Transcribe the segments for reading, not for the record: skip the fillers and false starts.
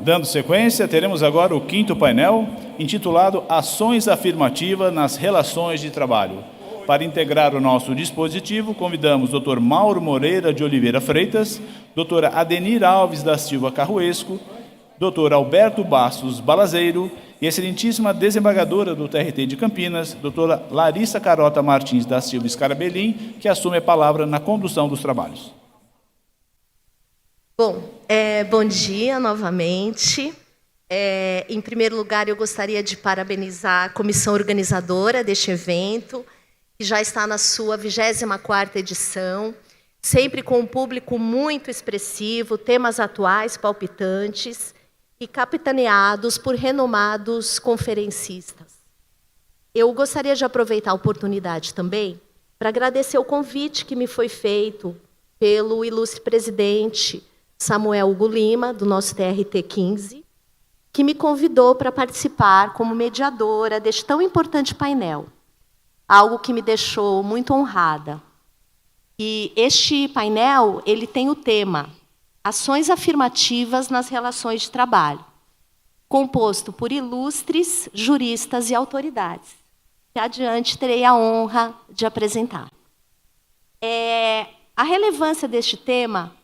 Dando sequência, teremos agora o quinto painel, intitulado Ações Afirmativas nas Relações de Trabalho. Para integrar o nosso dispositivo, convidamos o Dr. Mauro Moreira de Oliveira Freitas, Dra. Adenir Alves da Silva Carruesco, Dr. Alberto Bastos Balazeiro e excelentíssima desembargadora do TRT de Campinas, doutora Larissa Carota Martins da Silva Scarabelin, que assume a palavra na condução dos trabalhos. Bom dia novamente. Em primeiro lugar, eu gostaria de parabenizar a comissão organizadora deste evento, que já está na sua 24ª edição, sempre com um público muito expressivo, temas atuais, palpitantes, e capitaneados por renomados conferencistas. Eu gostaria de aproveitar a oportunidade também para agradecer o convite que me foi feito pelo ilustre presidente Samuel Hugo Lima, do nosso TRT 15, que me convidou para participar como mediadora deste tão importante painel, algo que me deixou muito honrada. E este painel ele tem o tema Ações Afirmativas nas Relações de Trabalho, composto por ilustres juristas e autoridades, que adiante terei a honra de apresentar. A relevância deste tema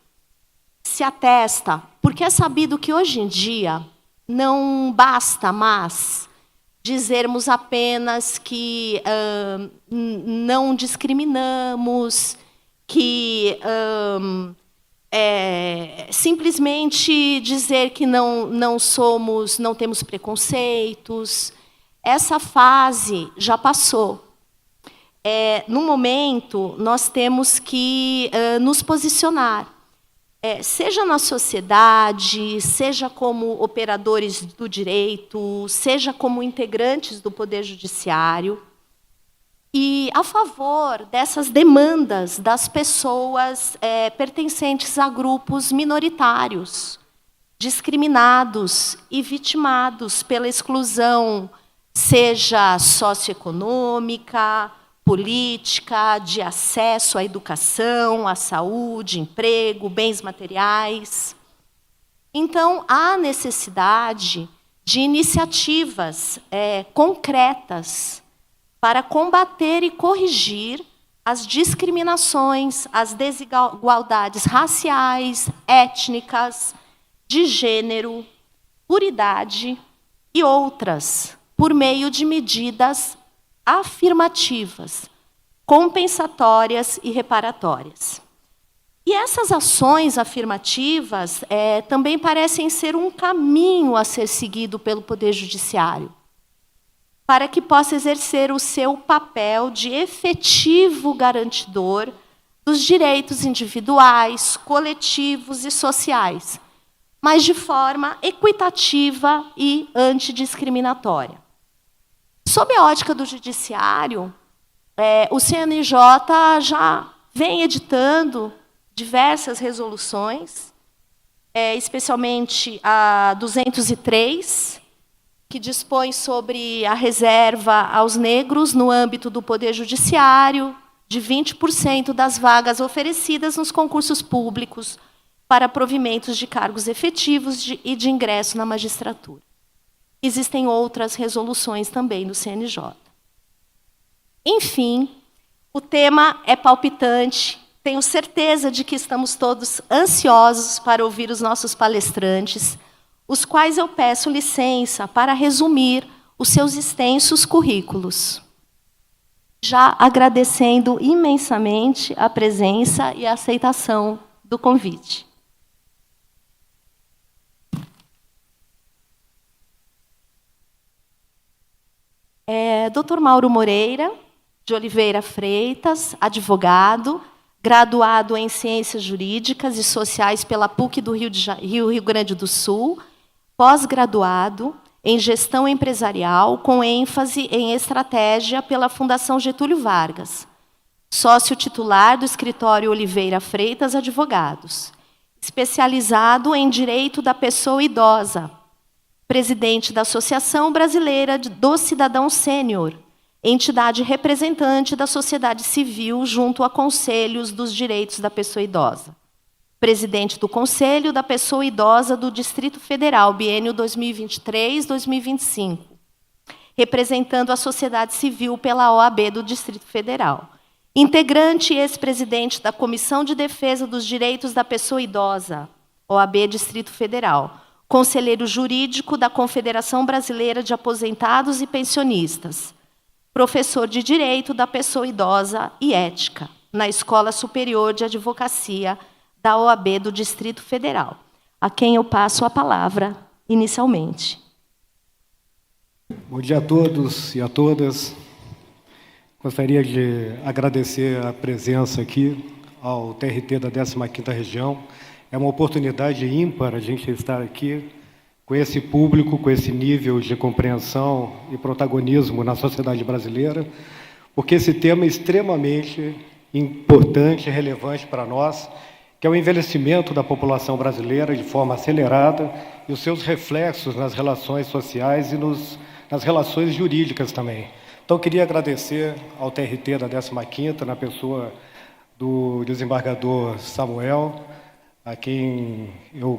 se atesta porque é sabido que, hoje em dia, não basta mais dizermos apenas que não discriminamos, que simplesmente dizer que não temos preconceitos. Essa fase já passou. No momento, nós temos que nos posicionar, seja na sociedade, seja como operadores do direito, seja como integrantes do Poder Judiciário, e a favor dessas demandas das pessoas pertencentes a grupos minoritários, discriminados e vitimados pela exclusão, seja socioeconômica, política, de acesso à educação, à saúde, emprego, bens materiais. Então, há necessidade de iniciativas concretas para combater e corrigir as discriminações, as desigualdades raciais, étnicas, de gênero, por idade e outras, por meio de medidas afirmativas, compensatórias e reparatórias. E essas ações afirmativas também parecem ser um caminho a ser seguido pelo Poder Judiciário, para que possa exercer o seu papel de efetivo garantidor dos direitos individuais, coletivos e sociais, mas de forma equitativa e antidiscriminatória. Sob a ótica do Judiciário, o CNJ já vem editando diversas resoluções, especialmente a 203, que dispõe sobre a reserva aos negros no âmbito do Poder Judiciário de 20% das vagas oferecidas nos concursos públicos para provimentos de cargos efetivos e de ingresso na magistratura. Existem outras resoluções também do CNJ. Enfim, o tema é palpitante. Tenho certeza de que estamos todos ansiosos para ouvir os nossos palestrantes, os quais eu peço licença para resumir os seus extensos currículos, já agradecendo imensamente a presença e a aceitação do convite. Dr. Mauro Moreira, de Oliveira Freitas, advogado, graduado em Ciências Jurídicas e Sociais pela PUC do Rio Grande do Sul, pós-graduado em Gestão Empresarial, com ênfase em Estratégia pela Fundação Getúlio Vargas, sócio titular do escritório Oliveira Freitas Advogados, especializado em Direito da Pessoa Idosa, presidente da Associação Brasileira do Cidadão Sênior, entidade representante da sociedade civil junto a conselhos dos direitos da pessoa idosa. presidente do Conselho da Pessoa Idosa do Distrito Federal, biênio 2023-2025, representando a sociedade civil pela OAB do Distrito Federal. Integrante e ex-presidente da Comissão de Defesa dos Direitos da Pessoa Idosa, OAB Distrito Federal. Conselheiro jurídico da Confederação Brasileira de Aposentados e Pensionistas. Professor de Direito da Pessoa Idosa e Ética, na Escola Superior de Advocacia da OAB do Distrito Federal, a quem eu passo a palavra inicialmente. Bom dia a todos e a todas. Gostaria de agradecer a presença aqui ao TRT da 15ª Região. É uma oportunidade ímpar a gente estar aqui com esse público, com esse nível de compreensão e protagonismo na sociedade brasileira, porque esse tema é extremamente importante e relevante para nós, que é o envelhecimento da população brasileira de forma acelerada e os seus reflexos nas relações sociais e nas relações jurídicas também. Então, queria agradecer ao TRT da 15ª, na pessoa do desembargador Samuel, a quem eu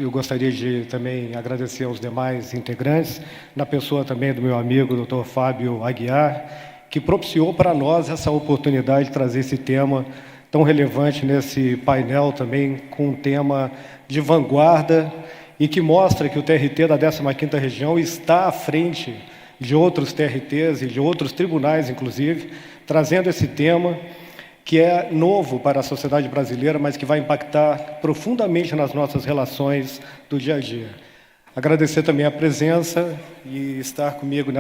gostaria de também agradecer aos demais integrantes, na pessoa também do meu amigo, Dr. Fábio Aguiar, que propiciou para nós essa oportunidade de trazer esse tema tão relevante nesse painel também, com um tema de vanguarda e que mostra que o TRT da 15ª Região está à frente de outros TRTs e de outros tribunais, inclusive, trazendo esse tema que é novo para a sociedade brasileira, mas que vai impactar profundamente nas nossas relações do dia a dia. Agradecer também a presença e estar comigo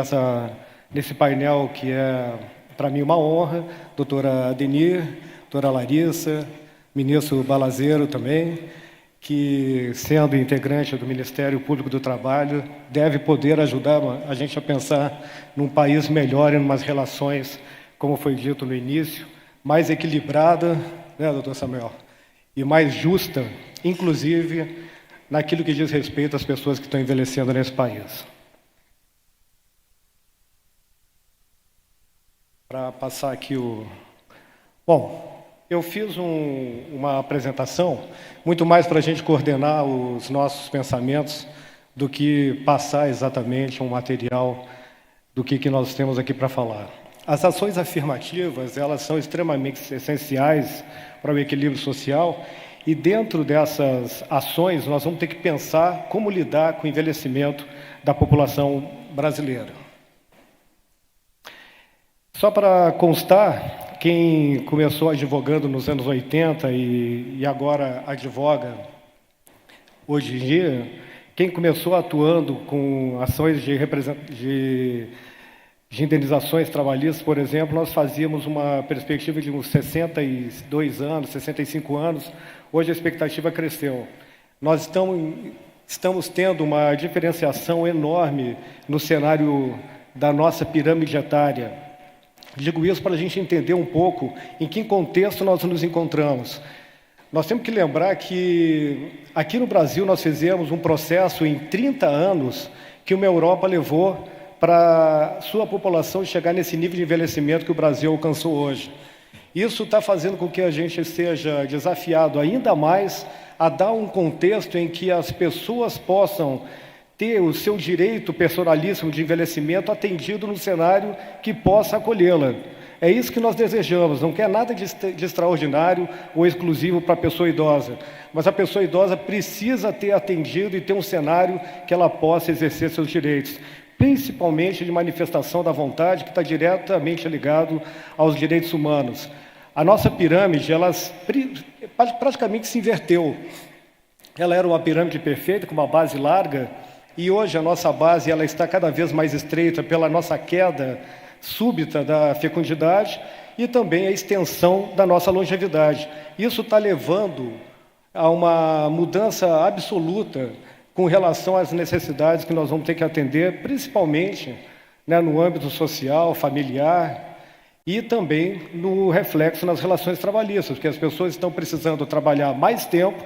nesse painel que é, para mim, uma honra, doutora Adenir, doutora Larissa, ministro Balazeiro também, que, sendo integrante do Ministério Público do Trabalho, deve poder ajudar a gente a pensar num país melhor e em umas relações, como foi dito no início, mais equilibrada, né, doutor Samuel, e mais justa, inclusive naquilo que diz respeito às pessoas que estão envelhecendo nesse país. Para passar aqui o... Bom, eu fiz uma apresentação muito mais para a gente coordenar os nossos pensamentos do que passar exatamente um material do que nós temos aqui para falar. As ações afirmativas, elas são extremamente essenciais para o equilíbrio social e dentro dessas ações nós vamos ter que pensar como lidar com o envelhecimento da população brasileira. Só para constar, quem começou advogando nos anos 80 e agora advoga hoje em dia, quem começou atuando com ações de indenizações trabalhistas, por exemplo, nós fazíamos uma perspectiva de uns 62 anos, 65 anos, hoje a expectativa cresceu. Nós estamos tendo uma diferenciação enorme no cenário da nossa pirâmide etária. Digo isso para a gente entender um pouco em que contexto nós nos encontramos. Nós temos que lembrar que aqui no Brasil nós fizemos um processo em 30 anos que uma Europa levou para sua população chegar nesse nível de envelhecimento que o Brasil alcançou hoje. Isso está fazendo com que a gente seja desafiado ainda mais a dar um contexto em que as pessoas possam ter o seu direito personalíssimo de envelhecimento atendido no cenário que possa acolhê-la. É isso que nós desejamos, não quer nada de extraordinário ou exclusivo para a pessoa idosa, mas a pessoa idosa precisa ter atendido e ter um cenário que ela possa exercer seus direitos, principalmente de manifestação da vontade, que está diretamente ligado aos direitos humanos. A nossa pirâmide, ela praticamente se inverteu. Ela era uma pirâmide perfeita, com uma base larga, e hoje a nossa base ela está cada vez mais estreita pela nossa queda súbita da fecundidade e também a extensão da nossa longevidade. Isso está levando a uma mudança absoluta com relação às necessidades que nós vamos ter que atender, principalmente, né, no âmbito social, familiar e também no reflexo nas relações trabalhistas, porque as pessoas estão precisando trabalhar mais tempo,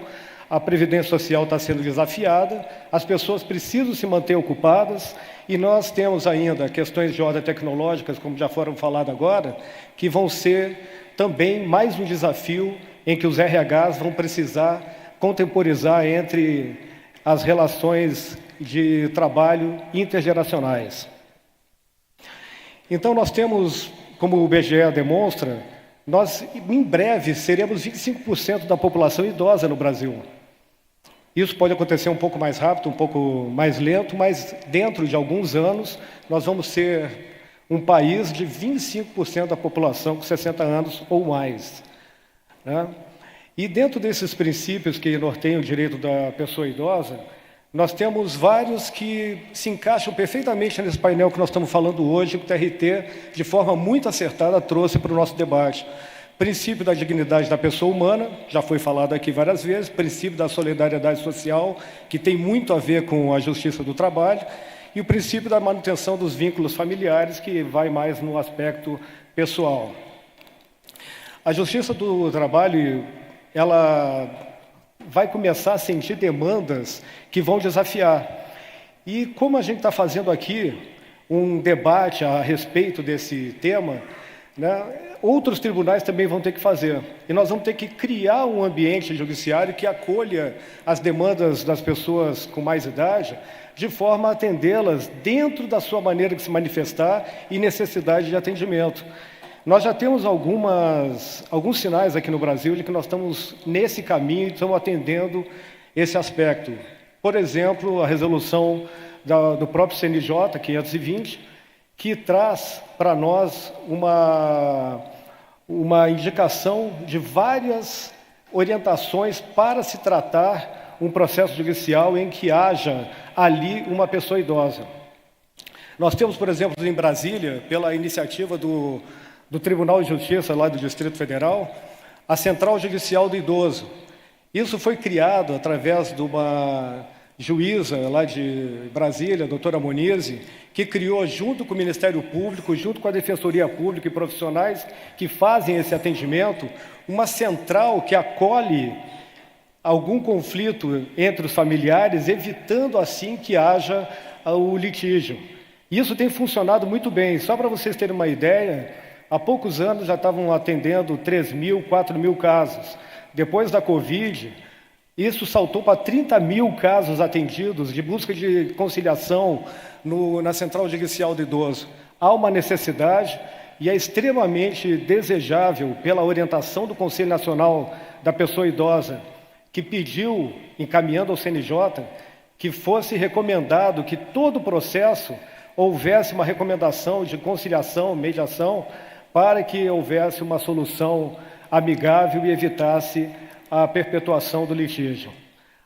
a Previdência Social está sendo desafiada, as pessoas precisam se manter ocupadas e nós temos ainda questões de ordem tecnológicas, como já foram faladas agora, que vão ser também mais um desafio em que os RHs vão precisar contemporizar entre as relações de trabalho intergeracionais. Então, nós temos, como o IBGE demonstra, nós, em breve, seremos 25% da população idosa no Brasil. Isso pode acontecer um pouco mais rápido, um pouco mais lento, mas dentro de alguns anos, nós vamos ser um país de 25% da população com 60 anos ou mais, né? E dentro desses princípios que norteiam o direito da pessoa idosa, nós temos vários que se encaixam perfeitamente nesse painel que nós estamos falando hoje, que o TRT, de forma muito acertada, trouxe para o nosso debate. Princípio da dignidade da pessoa humana, já foi falado aqui várias vezes, princípio da solidariedade social, que tem muito a ver com a justiça do trabalho, e o princípio da manutenção dos vínculos familiares, que vai mais no aspecto pessoal. A justiça do trabalho, ela vai começar a sentir demandas que vão desafiar. E como a gente está fazendo aqui um debate a respeito desse tema, né, outros tribunais também vão ter que fazer. E nós vamos ter que criar um ambiente judiciário que acolha as demandas das pessoas com mais idade, de forma a atendê-las dentro da sua maneira de se manifestar e necessidade de atendimento. Nós já temos alguns sinais aqui no Brasil de que nós estamos nesse caminho e estamos atendendo esse aspecto. Por exemplo, a resolução do próprio CNJ, 520, que traz para nós uma indicação de várias orientações para se tratar um processo judicial em que haja ali uma pessoa idosa. Nós temos, por exemplo, em Brasília, pela iniciativa do Tribunal de Justiça lá do Distrito Federal, a Central Judicial do Idoso. Isso foi criado através de uma juíza lá de Brasília, a doutora Monize, que criou, junto com o Ministério Público, junto com a Defensoria Pública e profissionais que fazem esse atendimento, uma central que acolhe algum conflito entre os familiares, evitando assim que haja o litígio. Isso tem funcionado muito bem. Só para vocês terem uma ideia, há poucos anos já estavam atendendo 3.000, 4.000 casos. Depois da Covid, isso saltou para 30.000 casos atendidos de busca de conciliação na Central Judicial do Idoso. Há uma necessidade e é extremamente desejável, pela orientação do Conselho Nacional da Pessoa Idosa, que pediu, encaminhando ao CNJ, que fosse recomendado que todo o processo houvesse uma recomendação de conciliação, mediação, para que houvesse uma solução amigável e evitasse a perpetuação do litígio.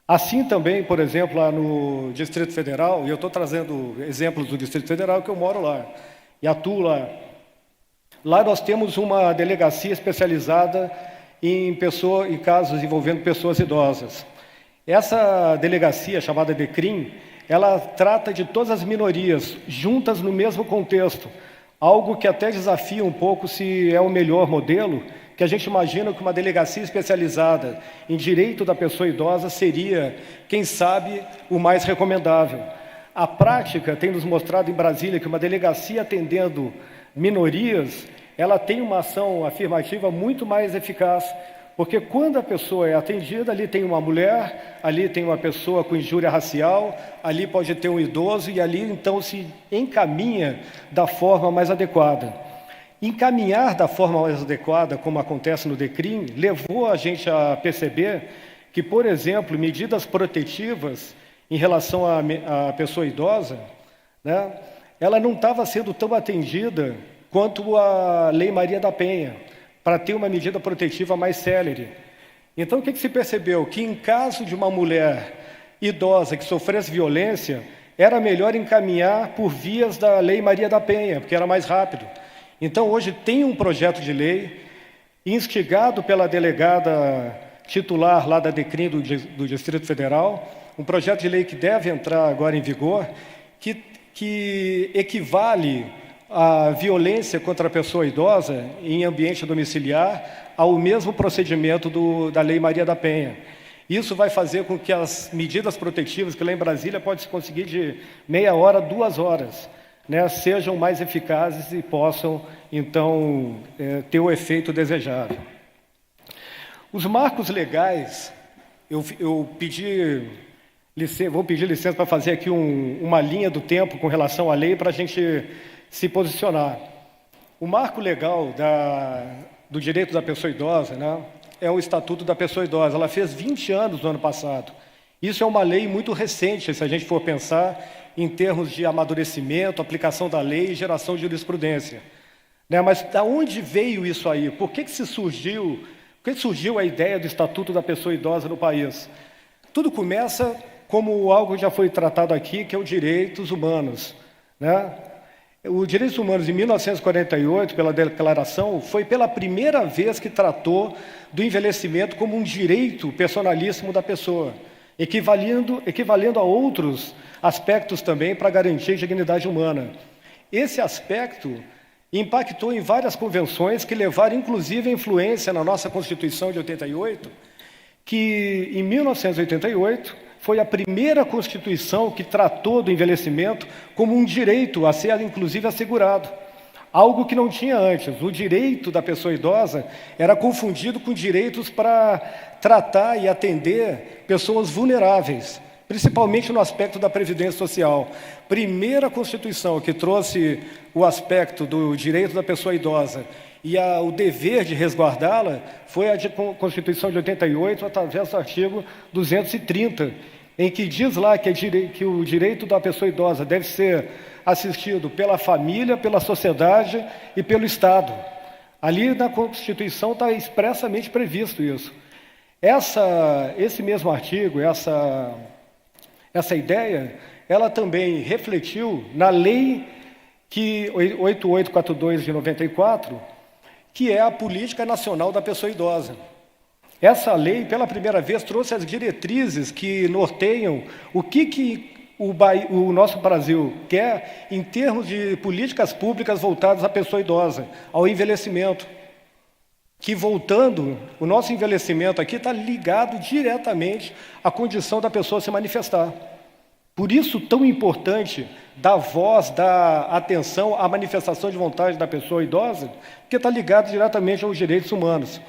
Assim também, por exemplo, lá no Distrito Federal, e eu estou trazendo exemplos do Distrito Federal, que eu moro lá, e atuo lá. Lá nós temos uma delegacia especializada em casos envolvendo pessoas idosas. Essa delegacia, chamada DECRIM, ela trata de todas as minorias, juntas no mesmo contexto, algo que até desafia um pouco se é o melhor modelo, que a gente imagina que uma delegacia especializada em direito da pessoa idosa seria, quem sabe, o mais recomendável. A prática tem nos mostrado em Brasília que uma delegacia atendendo minorias, ela tem uma ação afirmativa muito mais eficaz, porque quando a pessoa é atendida, ali tem uma mulher, ali tem uma pessoa com injúria racial, ali pode ter um idoso, e ali então se encaminha da forma mais adequada. Encaminhar da forma mais adequada, como acontece no DECRIM, levou a gente a perceber que, por exemplo, medidas protetivas em relação à pessoa idosa, né, ela não estava sendo tão atendida quanto a Lei Maria da Penha, para ter uma medida protetiva mais célere. Então, o que se percebeu? Que em caso de uma mulher idosa que sofresse violência, era melhor encaminhar por vias da Lei Maria da Penha, porque era mais rápido. Então, hoje tem um projeto de lei, instigado pela delegada titular lá da DECRIM do Distrito Federal, um projeto de lei que deve entrar agora em vigor, que equivale a violência contra a pessoa idosa em ambiente domiciliar ao mesmo procedimento da Lei Maria da Penha. Isso vai fazer com que as medidas protetivas, que lá em Brasília pode se conseguir de meia hora, 2 horas, né, sejam mais eficazes e possam, então, ter o efeito desejável. Os marcos legais eu vou pedir licença para fazer aqui uma linha do tempo com relação à lei para a gente se posicionar. O marco legal do direito da pessoa idosa, né, é o Estatuto da Pessoa Idosa. Ela fez 20 anos no ano passado. Isso é uma lei muito recente, se a gente for pensar em termos de amadurecimento, aplicação da lei e geração de jurisprudência. Né, mas de onde veio isso aí? Por que surgiu a ideia do Estatuto da Pessoa Idosa no país? Tudo começa como algo que já foi tratado aqui, que é os direitos humanos. Né? Os direitos humanos, em 1948, pela Declaração, foi pela primeira vez que tratou do envelhecimento como um direito personalíssimo da pessoa, equivalendo a outros aspectos também para garantir a dignidade humana. Esse aspecto impactou em várias convenções que levaram, inclusive, a influência na nossa Constituição de 88, que, em 1988, foi a primeira Constituição que tratou do envelhecimento como um direito a ser, inclusive, assegurado. Algo que não tinha antes. O direito da pessoa idosa era confundido com direitos para tratar e atender pessoas vulneráveis, principalmente no aspecto da Previdência Social. Primeira Constituição que trouxe o aspecto do direito da pessoa idosa e o dever de resguardá-la foi a Constituição de 88, através do artigo 230, em que diz lá que o direito da pessoa idosa deve ser assistido pela família, pela sociedade e pelo Estado. Ali na Constituição está expressamente previsto isso. Esse mesmo artigo, essa ideia, ela também refletiu na lei 8842 de 94, que é a Política Nacional da Pessoa Idosa. Essa lei, pela primeira vez, trouxe as diretrizes que norteiam o que o nosso Brasil quer em termos de políticas públicas voltadas à pessoa idosa, ao envelhecimento. Que, voltando, o nosso envelhecimento aqui está ligado diretamente à condição da pessoa se manifestar. Por isso, tão importante dar voz, dar atenção à manifestação de vontade da pessoa idosa, porque está ligado diretamente aos direitos humanos.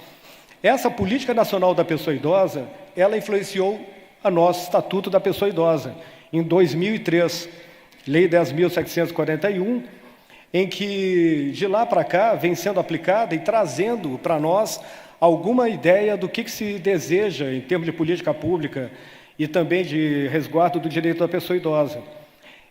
Essa Política Nacional da Pessoa Idosa, ela influenciou o nosso Estatuto da Pessoa Idosa, em 2003, Lei 10.741, em que, de lá para cá, vem sendo aplicada e trazendo para nós alguma ideia do que se deseja em termos de política pública e também de resguardo do direito da pessoa idosa.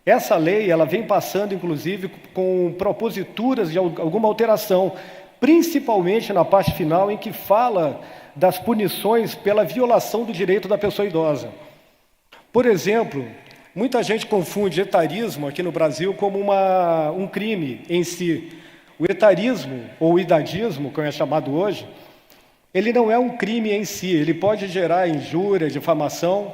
Essa lei, ela vem passando, inclusive, com proposituras de alguma alteração, principalmente na parte final, em que fala das punições pela violação do direito da pessoa idosa. Por exemplo, muita gente confunde etarismo aqui no Brasil como um crime em si. O etarismo, ou o idadismo, como é chamado hoje, ele não é um crime em si, ele pode gerar injúria, difamação,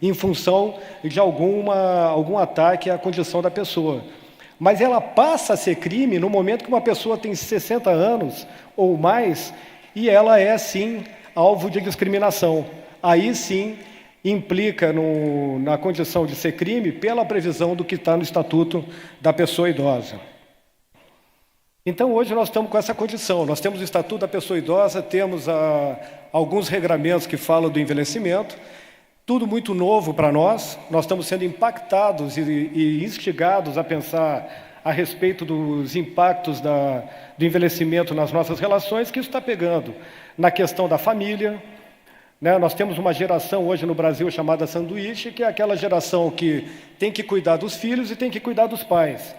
em função de algum ataque à condição da pessoa. Mas ela passa a ser crime no momento que uma pessoa tem 60 anos ou mais e ela é, sim, alvo de discriminação. Aí, sim, implica na condição de ser crime pela previsão do que está no Estatuto da Pessoa Idosa. Então, hoje nós estamos com essa condição. Nós temos o Estatuto da Pessoa Idosa, temos alguns regramentos que falam do envelhecimento, tudo muito novo para nós. Nós estamos sendo impactados e instigados a pensar a respeito dos impactos do envelhecimento nas nossas relações, que isso está pegando na questão da família. Né? Nós temos uma geração hoje no Brasil chamada sanduíche, que é aquela geração que tem que cuidar dos filhos e tem que cuidar dos pais.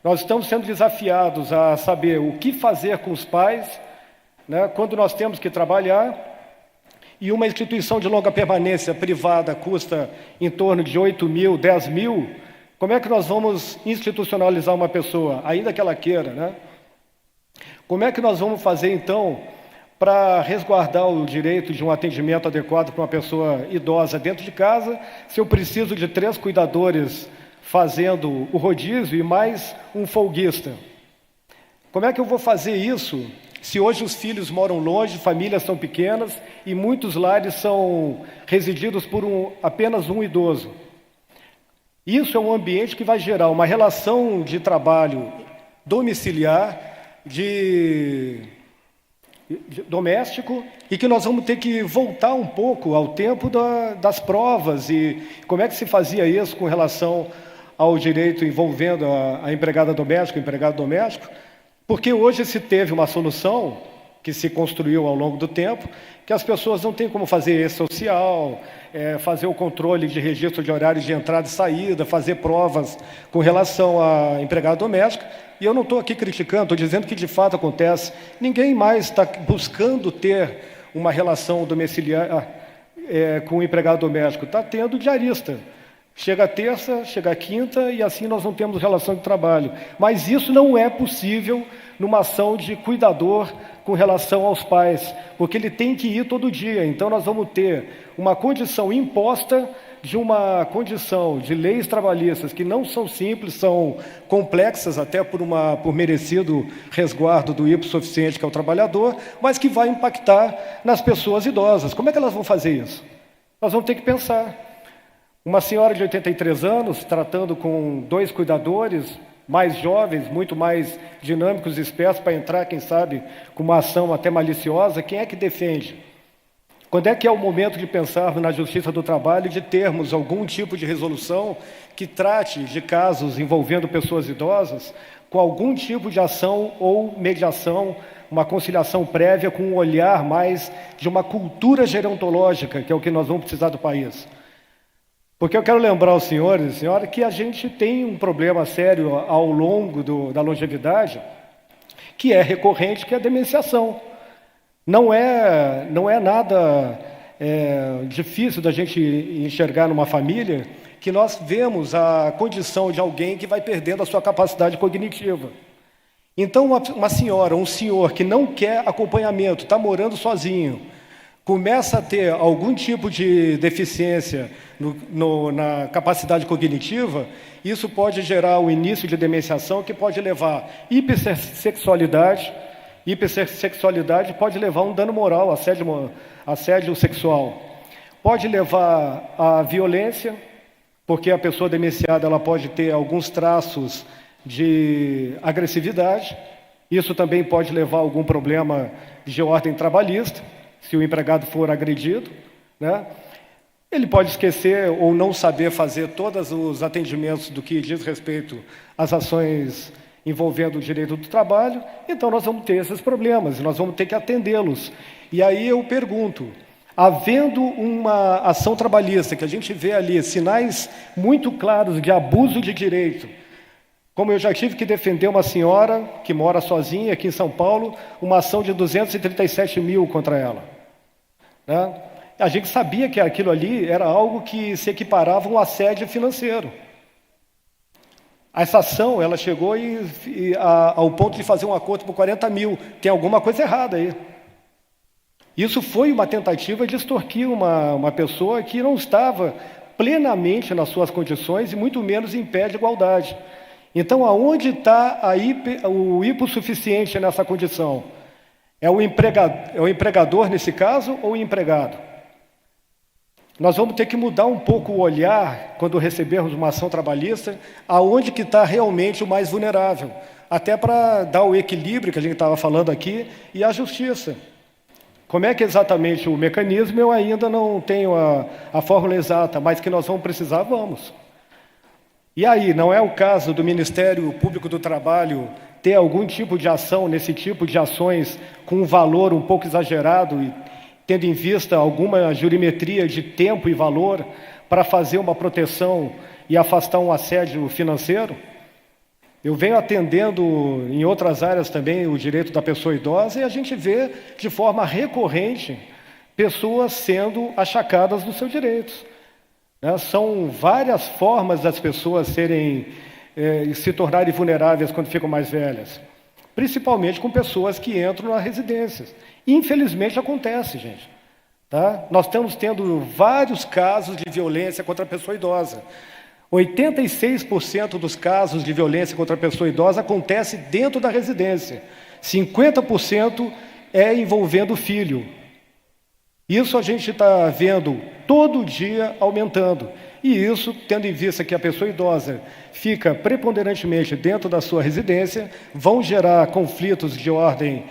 Nós estamos sendo desafiados a saber o que fazer com os pais, né, quando nós temos que trabalhar, e uma instituição de longa permanência privada custa em torno de 8 mil, 10 mil, como é que nós vamos institucionalizar uma pessoa, ainda que ela queira, né? Como é que nós vamos fazer, então, para resguardar o direito de um atendimento adequado para uma pessoa idosa dentro de casa, se eu preciso de 3 cuidadores fazendo o rodízio e mais um folguista? Como é que eu vou fazer isso se hoje os filhos moram longe, famílias são pequenas e muitos lares são resididos por apenas um idoso? Isso é um ambiente que vai gerar uma relação de trabalho domiciliar, de doméstico e que nós vamos ter que voltar um pouco ao tempo das provas e como é que se fazia isso com relação ao direito envolvendo a empregada doméstica, o empregado doméstico, porque hoje se teve uma solução que se construiu ao longo do tempo, que as pessoas não têm como fazer e-social, fazer o controle de registro de horários de entrada e saída, fazer provas com relação à empregada doméstica. E eu não estou aqui criticando, estou dizendo que de fato acontece. Ninguém mais está buscando ter uma relação domiciliar com o empregado doméstico, está tendo diarista. Chega a terça, chega a quinta e assim nós não temos relação de trabalho. Mas isso não é possível numa ação de cuidador com relação aos pais, porque ele tem que ir todo dia. Então nós vamos ter uma condição imposta de uma condição de leis trabalhistas que não são simples, são complexas até por merecido resguardo do hipossuficiente que é o trabalhador, mas que vai impactar nas pessoas idosas. Como é que elas vão fazer isso? Nós vamos ter que pensar. Uma senhora de 83 anos, tratando com 2 cuidadores, mais jovens, muito mais dinâmicos e espertos para entrar, quem sabe, com uma ação até maliciosa, quem é que defende? Quando é que é o momento de pensarmos na Justiça do Trabalho, de termos algum tipo de resolução que trate de casos envolvendo pessoas idosas, com algum tipo de ação ou mediação, uma conciliação prévia com um olhar mais de uma cultura gerontológica, que é o que nós vamos precisar do país? Porque eu quero lembrar aos senhores e senhoras que a gente tem um problema sério ao longo da longevidade, que é recorrente, que é a demenciação. Não é nada difícil da gente enxergar numa família que nós vemos a condição de alguém que vai perdendo a sua capacidade cognitiva. Então, uma senhora, um senhor que não quer acompanhamento, está morando sozinho, começa a ter algum tipo de deficiência na capacidade cognitiva, isso pode gerar o início de demenciação, que pode levar hipersexualidade. Hipersexualidade pode levar a um dano moral, assédio sexual. Pode levar à violência, porque a pessoa demenciada ela pode ter alguns traços de agressividade. Isso também pode levar a algum problema de ordem trabalhista, se o empregado for agredido, né? Ele pode esquecer ou não saber fazer todos os atendimentos do que diz respeito às ações envolvendo o direito do trabalho, então nós vamos ter esses problemas, nós vamos ter que atendê-los. E aí eu pergunto, havendo uma ação trabalhista, que a gente vê ali sinais muito claros de abuso de direito, como eu já tive que defender uma senhora que mora sozinha aqui em São Paulo, uma ação de 237 mil contra ela, né? A gente sabia que aquilo ali era algo que se equiparava a um assédio financeiro. Essa ação, ela chegou ao ponto de fazer um acordo por 40 mil. Tem alguma coisa errada aí. Isso foi uma tentativa de extorquir uma pessoa que não estava plenamente nas suas condições e muito menos em pé de igualdade. Então, aonde está o hipossuficiente nessa condição? É o empregador nesse caso ou o empregado? Nós vamos ter que mudar um pouco o olhar quando recebermos uma ação trabalhista, aonde que está realmente o mais vulnerável, até para dar o equilíbrio que a gente estava falando aqui e a justiça. Como é que exatamente o mecanismo, eu ainda não tenho a fórmula exata, mas que nós vamos precisar, vamos. E aí, não é o caso do Ministério Público do Trabalho ter algum tipo de ação nesse tipo de ações com um valor um pouco exagerado e tendo em vista alguma jurimetria de tempo e valor para fazer uma proteção e afastar um assédio financeiro? Eu venho atendendo em outras áreas também o direito da pessoa idosa e a gente vê de forma recorrente pessoas sendo achacadas dos seus direitos. São várias formas das pessoas se tornarem vulneráveis quando ficam mais velhas, principalmente com pessoas que entram nas residências. Infelizmente acontece, gente. Tá? Nós estamos tendo vários casos de violência contra a pessoa idosa. 86% dos casos de violência contra a pessoa idosa acontece dentro da residência. 50% é envolvendo o filho. Isso a gente está vendo todo dia aumentando. E isso, tendo em vista que a pessoa idosa fica preponderantemente dentro da sua residência, vão gerar conflitos de ordem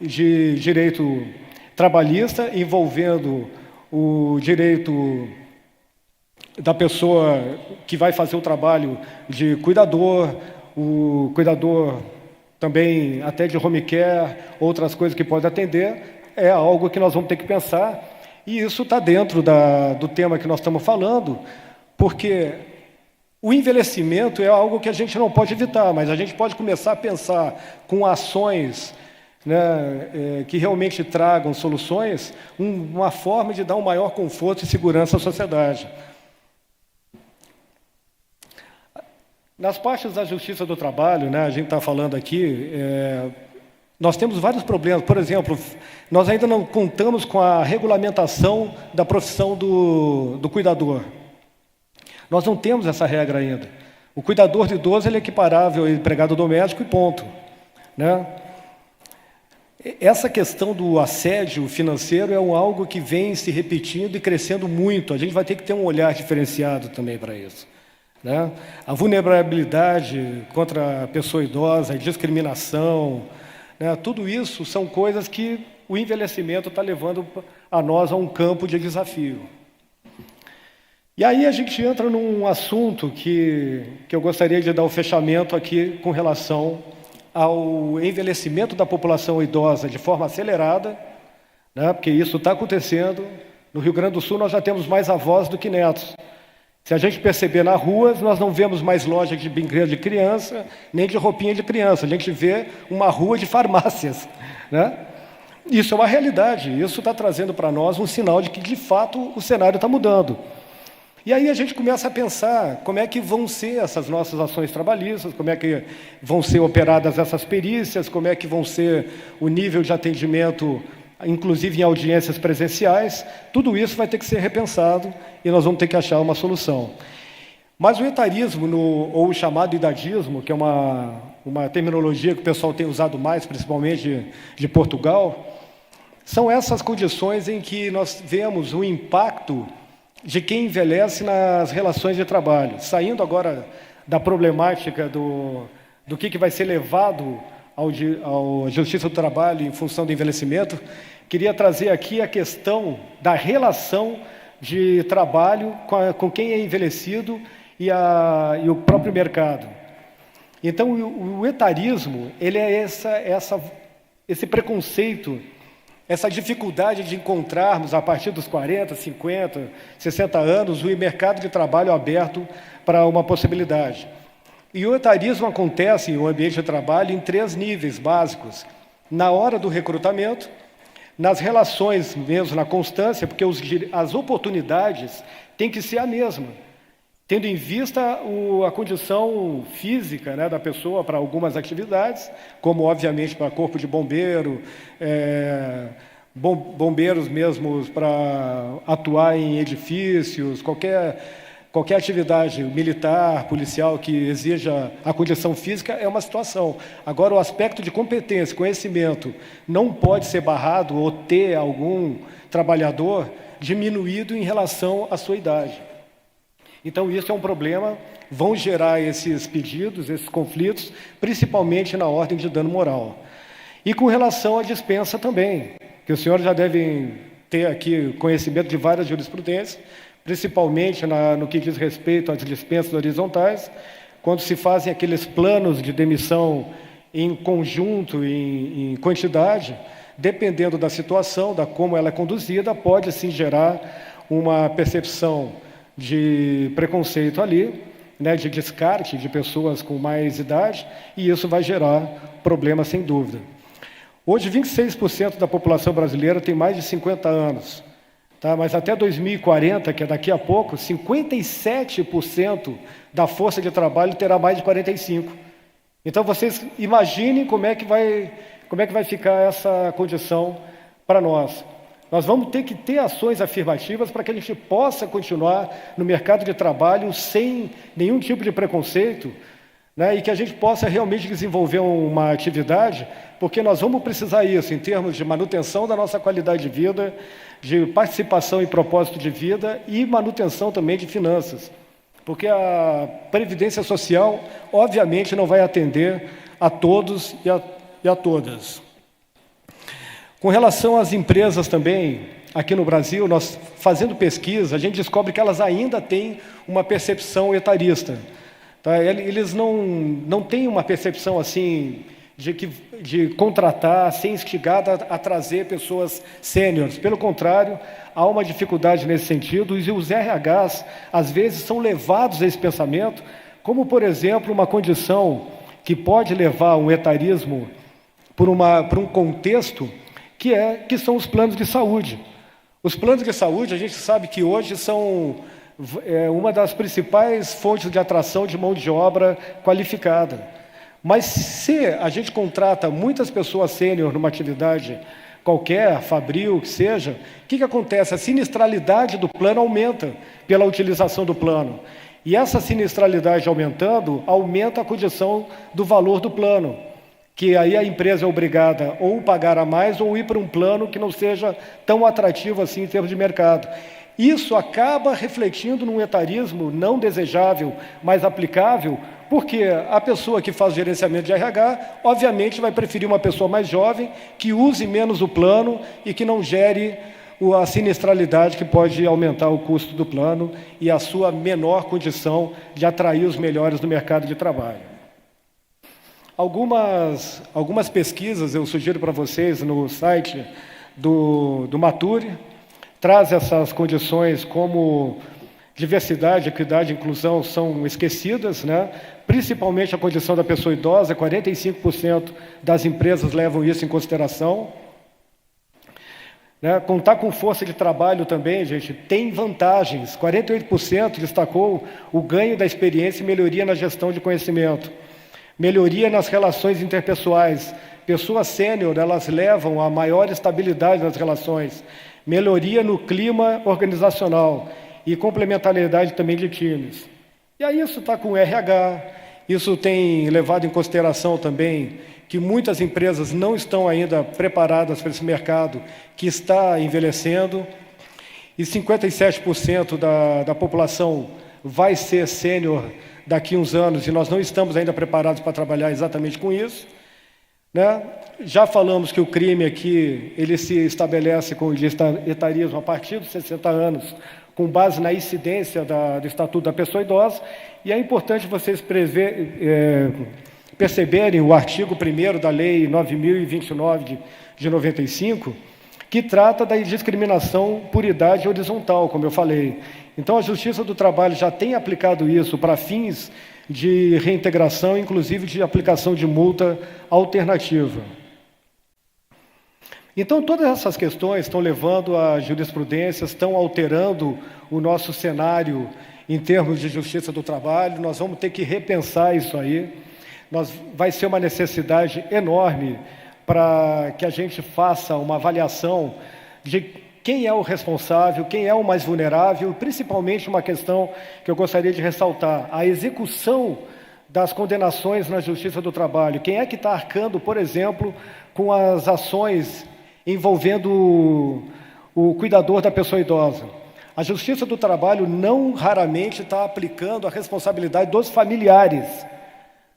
de direito trabalhista, envolvendo o direito da pessoa que vai fazer o trabalho de cuidador, o cuidador também até de home care, outras coisas que pode atender, é algo que nós vamos ter que pensar, e isso está dentro do tema que nós estamos falando, porque o envelhecimento é algo que a gente não pode evitar, mas a gente pode começar a pensar com ações, né, que realmente tragam soluções, uma forma de dar um maior conforto e segurança à sociedade. Nas partes da Justiça do Trabalho, né, a gente está falando aqui, nós temos vários problemas. Por exemplo, nós ainda não contamos com a regulamentação da profissão do cuidador. Nós não temos essa regra ainda. O cuidador de idoso ele é equiparável ao empregado doméstico e ponto, né? Essa questão do assédio financeiro é algo que vem se repetindo e crescendo muito. A gente vai ter que ter um olhar diferenciado também para isso, né? A vulnerabilidade contra a pessoa idosa, a discriminação, né? Tudo isso são coisas que o envelhecimento está levando a nós a um campo de desafio. E aí a gente entra num assunto que eu gostaria de dar o fechamento aqui com relação ao envelhecimento da população idosa de forma acelerada, né? Porque isso está acontecendo. No Rio Grande do Sul nós já temos mais avós do que netos. Se a gente perceber nas ruas, nós não vemos mais loja de brinquedo de criança, nem de roupinha de criança. A gente vê uma rua de farmácias, né? Isso é uma realidade. Isso está trazendo para nós um sinal de que, de fato, o cenário está mudando. E aí a gente começa a pensar como é que vão ser essas nossas ações trabalhistas, como é que vão ser operadas essas perícias, como é que vão ser o nível de atendimento, inclusive em audiências presenciais. Tudo isso vai ter que ser repensado e nós vamos ter que achar uma solução. Mas o etarismo, ou o chamado idadismo, que é uma terminologia que o pessoal tem usado mais, principalmente de Portugal, são essas condições em que nós vemos o impacto de quem envelhece nas relações de trabalho. Saindo agora da problemática do que vai ser levado à Justiça do Trabalho em função do envelhecimento, queria trazer aqui a questão da relação de trabalho com quem é envelhecido e o próprio mercado. Então, o etarismo, ele é esse preconceito, essa dificuldade de encontrarmos, a partir dos 40, 50, 60 anos, o mercado de trabalho aberto para uma possibilidade. E o etarismo acontece no ambiente de trabalho em 3 níveis básicos. Na hora do recrutamento, nas relações mesmo, na constância, porque as oportunidades têm que ser a mesma, tendo em vista a condição física, né, da pessoa para algumas atividades, como, obviamente, para corpo de bombeiro, bombeiros mesmo para atuar em edifícios, qualquer atividade militar, policial que exija a condição física é uma situação. Agora, o aspecto de competência, conhecimento, não pode ser barrado ou ter algum trabalhador diminuído em relação à sua idade. Então, isso é um problema, vão gerar esses pedidos, esses conflitos, principalmente na ordem de dano moral. E com relação à dispensa também, que os senhores já devem ter aqui conhecimento de várias jurisprudências, principalmente no que diz respeito às dispensas horizontais, quando se fazem aqueles planos de demissão em conjunto, em quantidade, dependendo da situação, da como ela é conduzida, pode sim gerar uma percepção de preconceito ali, né, de descarte de pessoas com mais idade, e isso vai gerar problemas sem dúvida. Hoje, 26% da população brasileira tem mais de 50 anos, tá? Mas até 2040, que é daqui a pouco, 57% da força de trabalho terá mais de 45. Então, vocês imaginem como é que vai ficar essa condição para nós. Nós vamos ter que ter ações afirmativas para que a gente possa continuar no mercado de trabalho sem nenhum tipo de preconceito, né, e que a gente possa realmente desenvolver uma atividade, porque nós vamos precisar isso em termos de manutenção da nossa qualidade de vida, de participação em propósito de vida e manutenção também de finanças. Porque a Previdência Social, obviamente, não vai atender a todos e a todas. Com relação às empresas também, aqui no Brasil, nós fazendo pesquisa, a gente descobre que elas ainda têm uma percepção etarista. Tá? Eles não têm uma percepção assim de contratar, ser instigado a trazer pessoas sêniores. Pelo contrário, há uma dificuldade nesse sentido, e os RHs, às vezes, são levados a esse pensamento, como, por exemplo, uma condição que pode levar um etarismo por um contexto que são os planos de saúde. Os planos de saúde, a gente sabe que hoje são uma das principais fontes de atração de mão de obra qualificada. Mas se a gente contrata muitas pessoas sênior numa atividade qualquer, fabril, que seja, o que acontece? A sinistralidade do plano aumenta pela utilização do plano. E essa sinistralidade aumentando, aumenta a condição do valor do plano, que aí a empresa é obrigada ou pagar a mais ou ir para um plano que não seja tão atrativo assim em termos de mercado. Isso acaba refletindo num etarismo não desejável, mas aplicável, porque a pessoa que faz gerenciamento de RH, obviamente, vai preferir uma pessoa mais jovem, que use menos o plano e que não gere a sinistralidade que pode aumentar o custo do plano e a sua menor condição de atrair os melhores no mercado de trabalho. Algumas pesquisas eu sugiro para vocês no site do Mature, traz essas condições como diversidade, equidade e inclusão são esquecidas, né? Principalmente a condição da pessoa idosa, 45% das empresas levam isso em consideração. Né? Contar com força de trabalho também, gente, tem vantagens. 48% destacou o ganho da experiência e melhoria na gestão de conhecimento. Melhoria nas relações interpessoais. Pessoas sênior, elas levam a maior estabilidade nas relações. Melhoria no clima organizacional e complementariedade também de times. E aí isso está com o RH, isso tem levado em consideração também que muitas empresas não estão ainda preparadas para esse mercado que está envelhecendo, e 57% da população vai ser sênior daqui a uns anos, e nós não estamos ainda preparados para trabalhar exatamente com isso. Né? Já falamos que o crime aqui, ele se estabelece com o etarismo a partir dos 60 anos, com base na incidência do Estatuto da Pessoa Idosa, e é importante vocês perceberem o artigo 1º da Lei 9.029 de 95, que trata da discriminação por idade horizontal, como eu falei. Então, a Justiça do Trabalho já tem aplicado isso para fins de reintegração, inclusive de aplicação de multa alternativa. Então, todas essas questões estão levando a jurisprudências, estão alterando o nosso cenário em termos de justiça do trabalho. Nós vamos ter que repensar isso aí. Vai ser uma necessidade enorme para que a gente faça uma avaliação de quem é o responsável, quem é o mais vulnerável, e principalmente uma questão que eu gostaria de ressaltar, a execução das condenações na Justiça do Trabalho. Quem é que está arcando, por exemplo, com as ações envolvendo o cuidador da pessoa idosa? A Justiça do Trabalho não raramente está aplicando a responsabilidade dos familiares.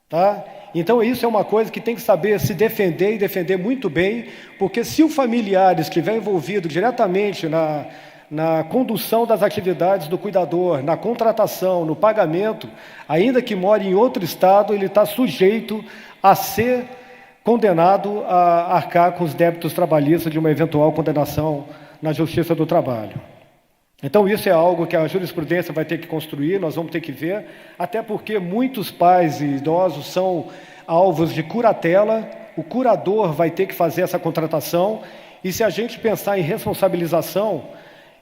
Tá? Então, isso é uma coisa que tem que saber se defender e defender muito bem, porque se o familiar estiver envolvido diretamente na condução das atividades do cuidador, na contratação, no pagamento, ainda que more em outro estado, ele está sujeito a ser condenado a arcar com os débitos trabalhistas de uma eventual condenação na Justiça do Trabalho. Então, isso é algo que a jurisprudência vai ter que construir, nós vamos ter que ver, até porque muitos pais e idosos são alvos de curatela, o curador vai ter que fazer essa contratação, e se a gente pensar em responsabilização,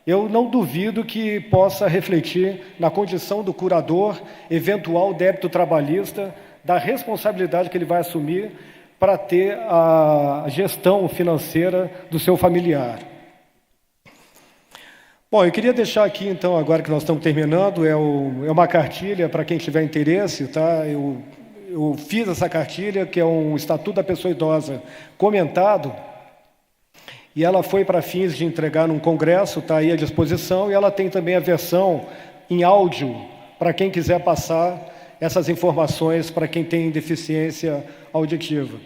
eu não duvido que possa refletir na condição do curador, eventual débito trabalhista, da responsabilidade que ele vai assumir para ter a gestão financeira do seu familiar. Bom, eu queria deixar aqui, então, agora que nós estamos terminando, é uma cartilha para quem tiver interesse, tá? Eu fiz essa cartilha, que é um Estatuto da Pessoa Idosa comentado, e ela foi para fins de entregar num congresso, está aí à disposição, e ela tem também a versão em áudio, para quem quiser passar essas informações para quem tem deficiência auditiva.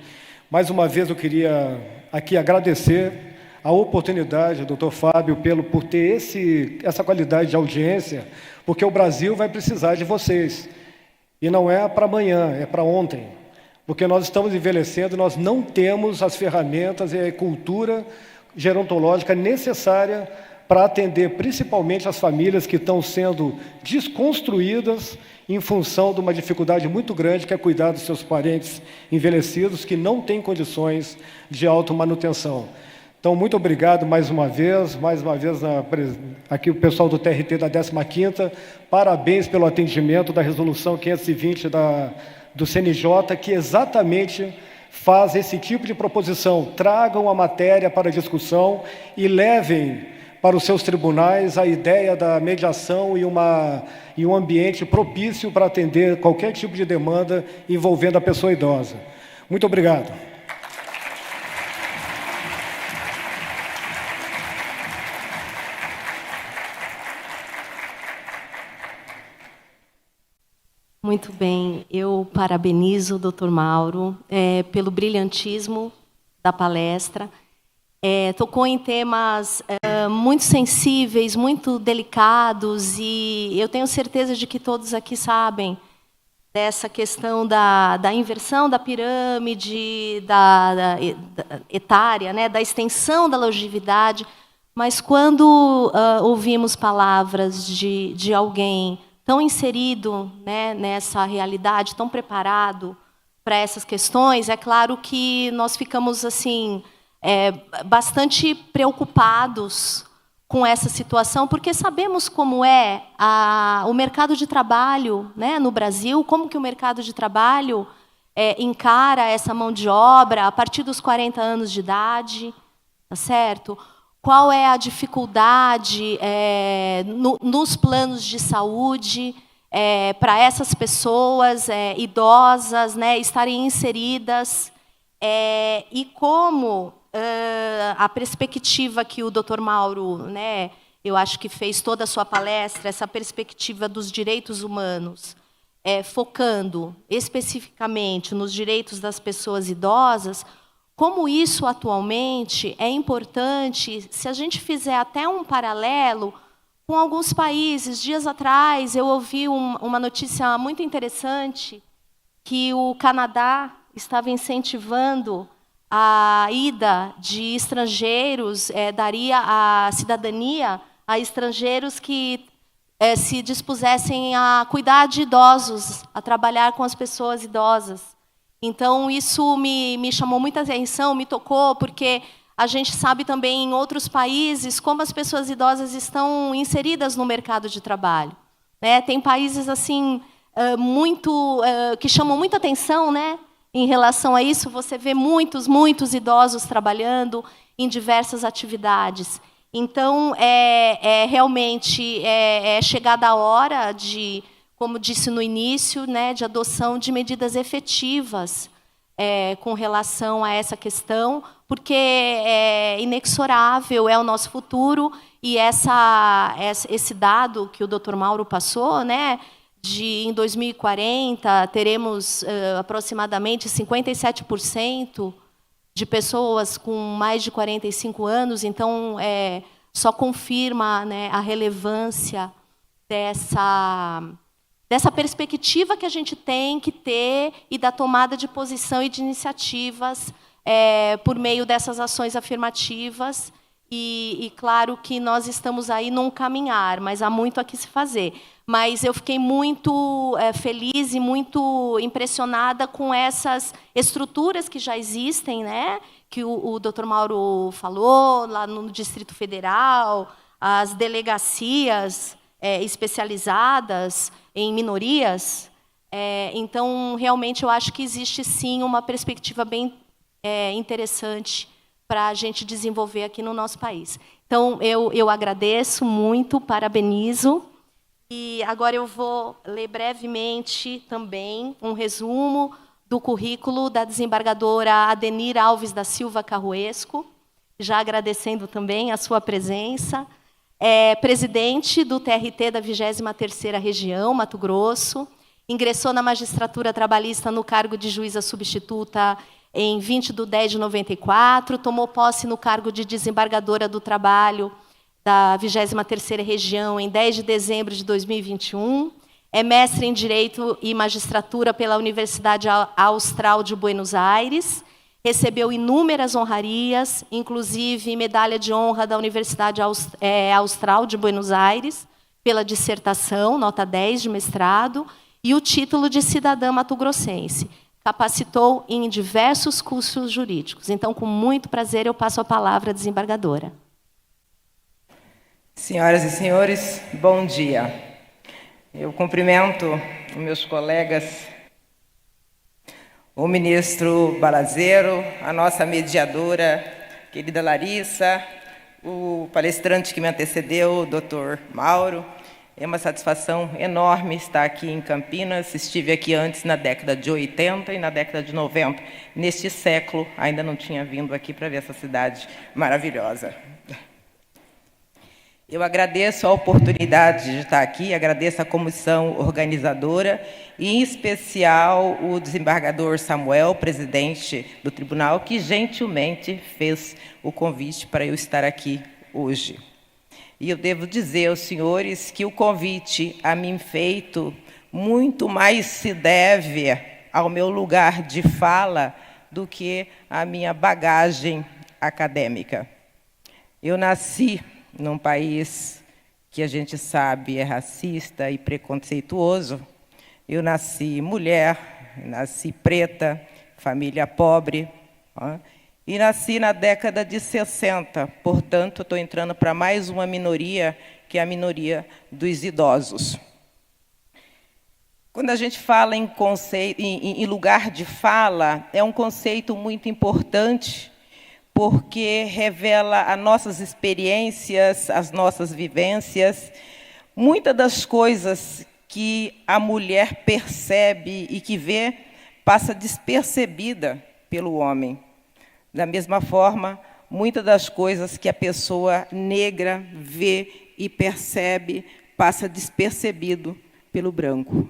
Mais uma vez, eu queria aqui agradecer a oportunidade, doutor Fábio, por ter essa qualidade de audiência, porque o Brasil vai precisar de vocês. E não é para amanhã, é para ontem. Porque nós estamos envelhecendo, nós não temos as ferramentas e a cultura gerontológica necessária para atender principalmente as famílias que estão sendo desconstruídas em função de uma dificuldade muito grande, que é cuidar dos seus parentes envelhecidos que não têm condições de automanutenção. Então, muito obrigado mais uma vez aqui o pessoal do TRT da 15ª, parabéns pelo atendimento da resolução 520 do CNJ, que exatamente faz esse tipo de proposição. Tragam a matéria para discussão e levem para os seus tribunais a ideia da mediação e um ambiente propício para atender qualquer tipo de demanda envolvendo a pessoa idosa. Muito obrigado. Muito bem, eu parabenizo o Dr. Mauro pelo brilhantismo da palestra. Tocou em temas muito sensíveis, muito delicados, e eu tenho certeza de que todos aqui sabem dessa questão da inversão da pirâmide, da etária, né, da extensão da longevidade, mas quando ouvimos palavras de alguém tão inserido, né, nessa realidade, tão preparado para essas questões, é claro que nós ficamos assim bastante preocupados com essa situação, porque sabemos como é o mercado de trabalho, né, no Brasil, como que o mercado de trabalho encara essa mão de obra a partir dos 40 anos de idade, tá certo? Qual é a dificuldade nos planos de saúde para essas pessoas idosas, né, estarem inseridas, e como a perspectiva que o Dr. Mauro, né, eu acho que fez toda a sua palestra, essa perspectiva dos direitos humanos, focando especificamente nos direitos das pessoas idosas, como isso atualmente é importante, se a gente fizer até um paralelo com alguns países. Dias atrás eu ouvi uma notícia muito interessante, que o Canadá estava incentivando a ida de estrangeiros, daria a cidadania a estrangeiros que se dispusessem a cuidar de idosos, a trabalhar com as pessoas idosas. Então, isso me chamou muita atenção, me tocou, porque a gente sabe também em outros países como as pessoas idosas estão inseridas no mercado de trabalho, né? Tem países assim que chamam muita atenção, né? Em relação a isso, você vê muitos idosos trabalhando em diversas atividades. Então, realmente chegada a hora de, como disse no início, né, de adoção de medidas efetivas com relação a essa questão, porque é inexorável, é o nosso futuro, e esse dado que o Dr. Mauro passou, né, em 2040 teremos aproximadamente 57% de pessoas com mais de 45 anos, então só confirma, né, a relevância dessa perspectiva que a gente tem que ter e da tomada de posição e de iniciativas por meio dessas ações afirmativas. E claro que nós estamos aí num caminhar, mas há muito a que se fazer. Mas eu fiquei muito feliz e muito impressionada com essas estruturas que já existem, né? Que o Dr. Mauro falou, lá no Distrito Federal, as delegacias especializadas em minorias. Então, realmente, eu acho que existe, sim, uma perspectiva bem interessante para a gente desenvolver aqui no nosso país. Então, eu agradeço muito, parabenizo. E agora eu vou ler brevemente também um resumo do currículo da desembargadora Adenir Alves da Silva Carruesco, já agradecendo também a sua presença. Presidente do TRT da 23ª Região, Mato Grosso, ingressou na magistratura trabalhista no cargo de juíza substituta em 20 de 10 de 94, tomou posse no cargo de desembargadora do trabalho da 23ª Região em 10 de dezembro de 2021, é mestre em Direito e Magistratura pela Universidade Austral de Buenos Aires, recebeu inúmeras honrarias, inclusive medalha de honra da Universidade Austral de Buenos Aires, pela dissertação, nota 10 de mestrado, e o título de cidadã mato-grossense. Capacitou em diversos cursos jurídicos. Então, com muito prazer, eu passo a palavra à desembargadora. Senhoras e senhores, bom dia. Eu cumprimento os meus colegas, o ministro Balazeiro, a nossa mediadora, querida Larissa, o palestrante que me antecedeu, o doutor Mauro. É uma satisfação enorme estar aqui em Campinas. Estive aqui antes na década de 80 e na década de 90. Neste século, ainda não tinha vindo aqui para ver essa cidade maravilhosa. Eu agradeço a oportunidade de estar aqui, agradeço a comissão organizadora, e, em especial, o desembargador Samuel, presidente do tribunal, que gentilmente fez o convite para eu estar aqui hoje. E eu devo dizer aos senhores que o convite a mim feito muito mais se deve ao meu lugar de fala do que à minha bagagem acadêmica. Eu nasci num país que a gente sabe é racista e preconceituoso. Eu nasci mulher, nasci preta, família pobre, e nasci na década de 60, portanto, estou entrando para mais uma minoria, que é a minoria dos idosos. Quando a gente fala em lugar de fala, é um conceito muito importante, porque revela as nossas experiências, as nossas vivências. Muitas das coisas que a mulher percebe e que vê, passa despercebida pelo homem. Da mesma forma, muitas das coisas que a pessoa negra vê e percebe, passa despercebido pelo branco.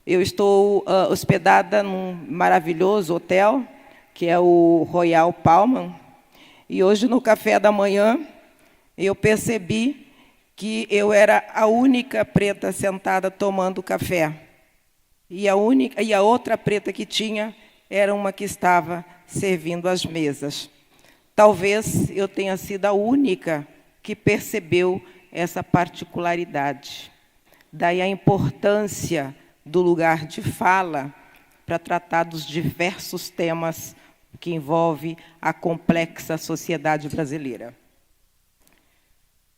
Eu estou hospedada num maravilhoso hotel, que é o Royal Palm, e hoje, no café da manhã, eu percebi que eu era a única preta sentada tomando café. E a outra preta que tinha era uma que estava servindo as mesas. Talvez eu tenha sido a única que percebeu essa particularidade. Daí a importância do lugar de fala para tratar dos diversos temas que envolvem a complexa sociedade brasileira.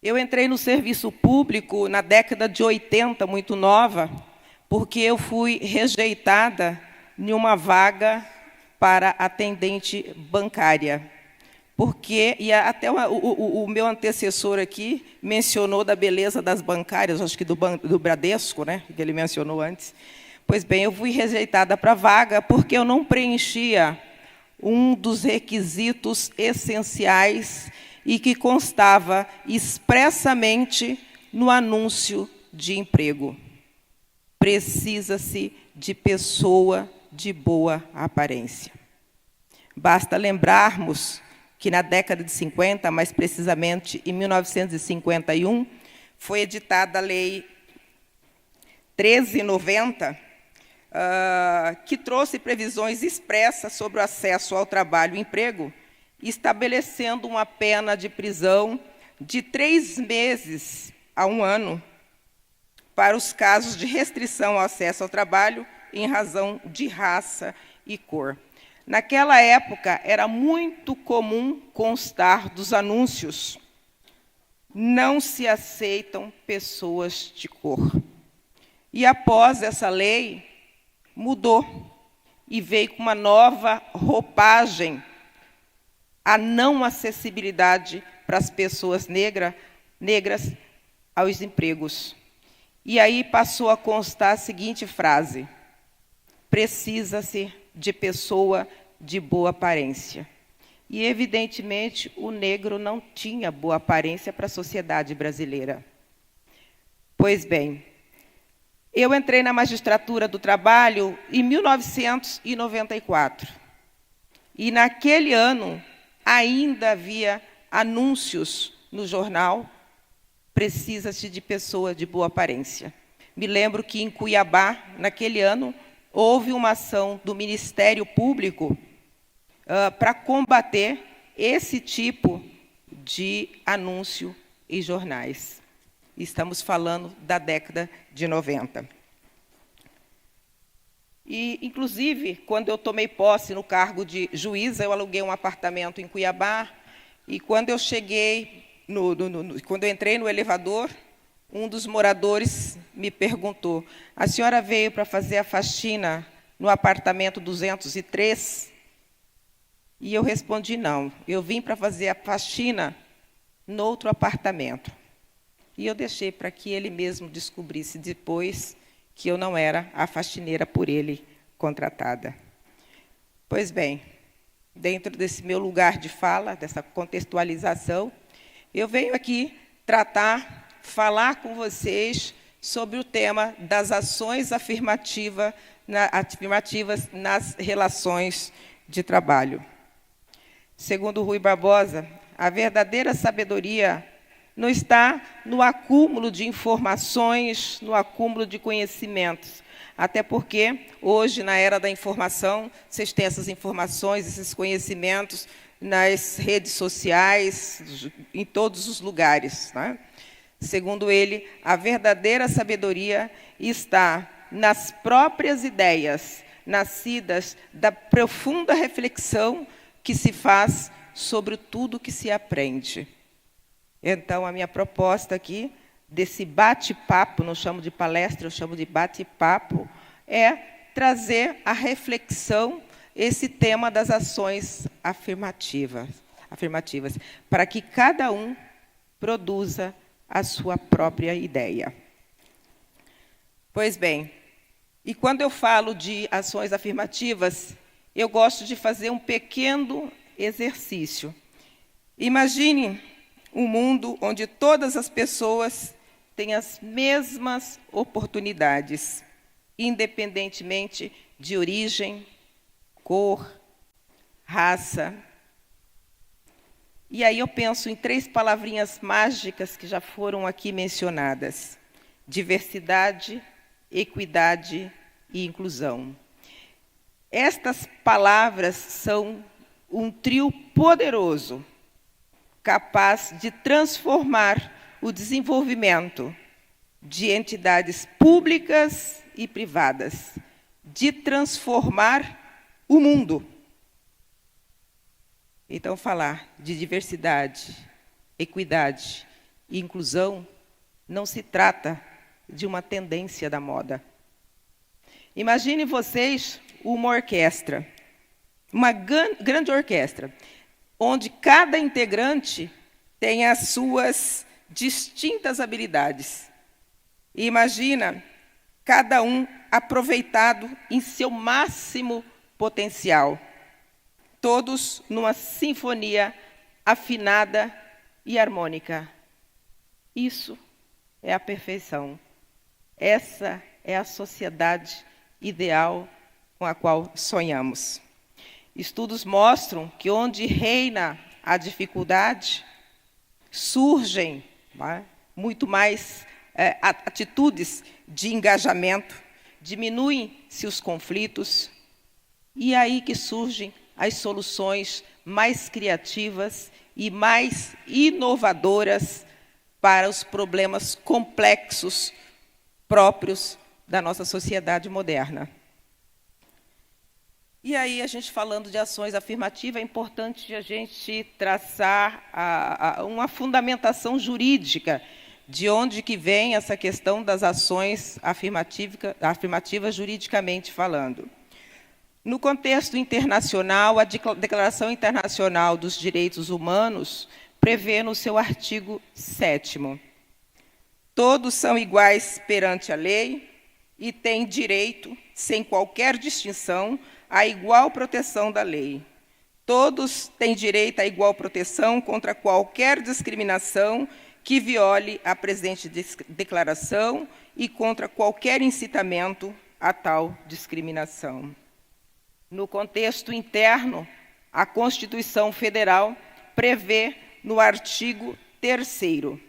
Eu entrei no serviço público na década de 80, muito nova, porque eu fui rejeitada em uma vaga para atendente bancária. Porque, e até o meu antecessor aqui mencionou da beleza das bancárias, acho que do Bradesco, né, que ele mencionou antes. Pois bem, eu fui rejeitada para a vaga porque eu não preenchia um dos requisitos essenciais e que constava expressamente no anúncio de emprego. Precisa-se de pessoa de boa aparência. Basta lembrarmos que na década de 50, mais precisamente em 1951, foi editada a Lei 1390, que trouxe previsões expressas sobre o acesso ao trabalho e emprego, estabelecendo uma pena de prisão de 3 meses a 1 ano para os casos de restrição ao acesso ao trabalho em razão de raça e cor. Naquela época, era muito comum constar dos anúncios: não se aceitam pessoas de cor. E, após essa lei, mudou e veio com uma nova roupagem, a não acessibilidade para as pessoas negras aos empregos. E aí passou a constar a seguinte frase: precisa-se de pessoa de boa aparência. E, evidentemente, o negro não tinha boa aparência para a sociedade brasileira. Pois bem, eu entrei na magistratura do trabalho em 1994. E naquele ano ainda havia anúncios no jornal: precisa-se de pessoa de boa aparência. Me lembro que em Cuiabá, naquele ano, houve uma ação do Ministério Público para combater esse tipo de anúncio em jornais. Estamos falando da década de 90. E, inclusive, quando eu tomei posse no cargo de juíza, eu aluguei um apartamento em Cuiabá, e quando eu cheguei, quando eu entrei no elevador, um dos moradores me perguntou: a senhora veio para fazer a faxina no apartamento 203? E eu respondi: não, eu vim para fazer a faxina no outro apartamento. E eu deixei para que ele mesmo descobrisse depois que eu não era a faxineira por ele contratada. Pois bem, dentro desse meu lugar de fala, dessa contextualização, eu venho aqui falar com vocês sobre o tema das ações afirmativas nas relações de trabalho. Segundo Rui Barbosa, a verdadeira sabedoria não está no acúmulo de informações, no acúmulo de conhecimentos. Até porque, hoje, na era da informação, vocês têm essas informações, esses conhecimentos nas redes sociais, em todos os lugares, né? Segundo ele, a verdadeira sabedoria está nas próprias ideias, nascidas da profunda reflexão que se faz sobre tudo que se aprende. Então, a minha proposta aqui, desse bate-papo, não chamo de palestra, eu chamo de bate-papo, é trazer à reflexão esse tema das ações afirmativas, para que cada um produza a sua própria ideia. Pois bem, e quando eu falo de ações afirmativas, eu gosto de fazer um pequeno exercício. Imagine um mundo onde todas as pessoas têm as mesmas oportunidades, independentemente de origem, cor, raça. E aí eu penso em 3 palavrinhas mágicas que já foram aqui mencionadas: diversidade, equidade e inclusão. Estas palavras são um trio poderoso, capaz de transformar o desenvolvimento de entidades públicas e privadas, de transformar o mundo. Então, falar de diversidade, equidade e inclusão não se trata de uma tendência da moda. Imagine vocês uma orquestra, uma grande orquestra, onde cada integrante tem as suas distintas habilidades. E imagina cada um aproveitado em seu máximo potencial, todos numa sinfonia afinada e harmônica. Isso é a perfeição. Essa é a sociedade ideal com a qual sonhamos. Estudos mostram que onde reina a dificuldade, surgem muito mais atitudes de engajamento, diminuem-se os conflitos, e é aí que surgem as soluções mais criativas e mais inovadoras para os problemas complexos próprios da nossa sociedade moderna. E aí, a gente falando de ações afirmativas, é importante a gente traçar uma fundamentação jurídica de onde que vem essa questão das ações afirmativas juridicamente falando. No contexto internacional, a Declaração Internacional dos Direitos Humanos prevê no seu artigo 7º: todos são iguais perante a lei e têm direito, sem qualquer distinção, à igual proteção da lei. Todos têm direito à igual proteção contra qualquer discriminação que viole a presente declaração e contra qualquer incitamento a tal discriminação. No contexto interno, A Constituição Federal prevê no artigo 3º.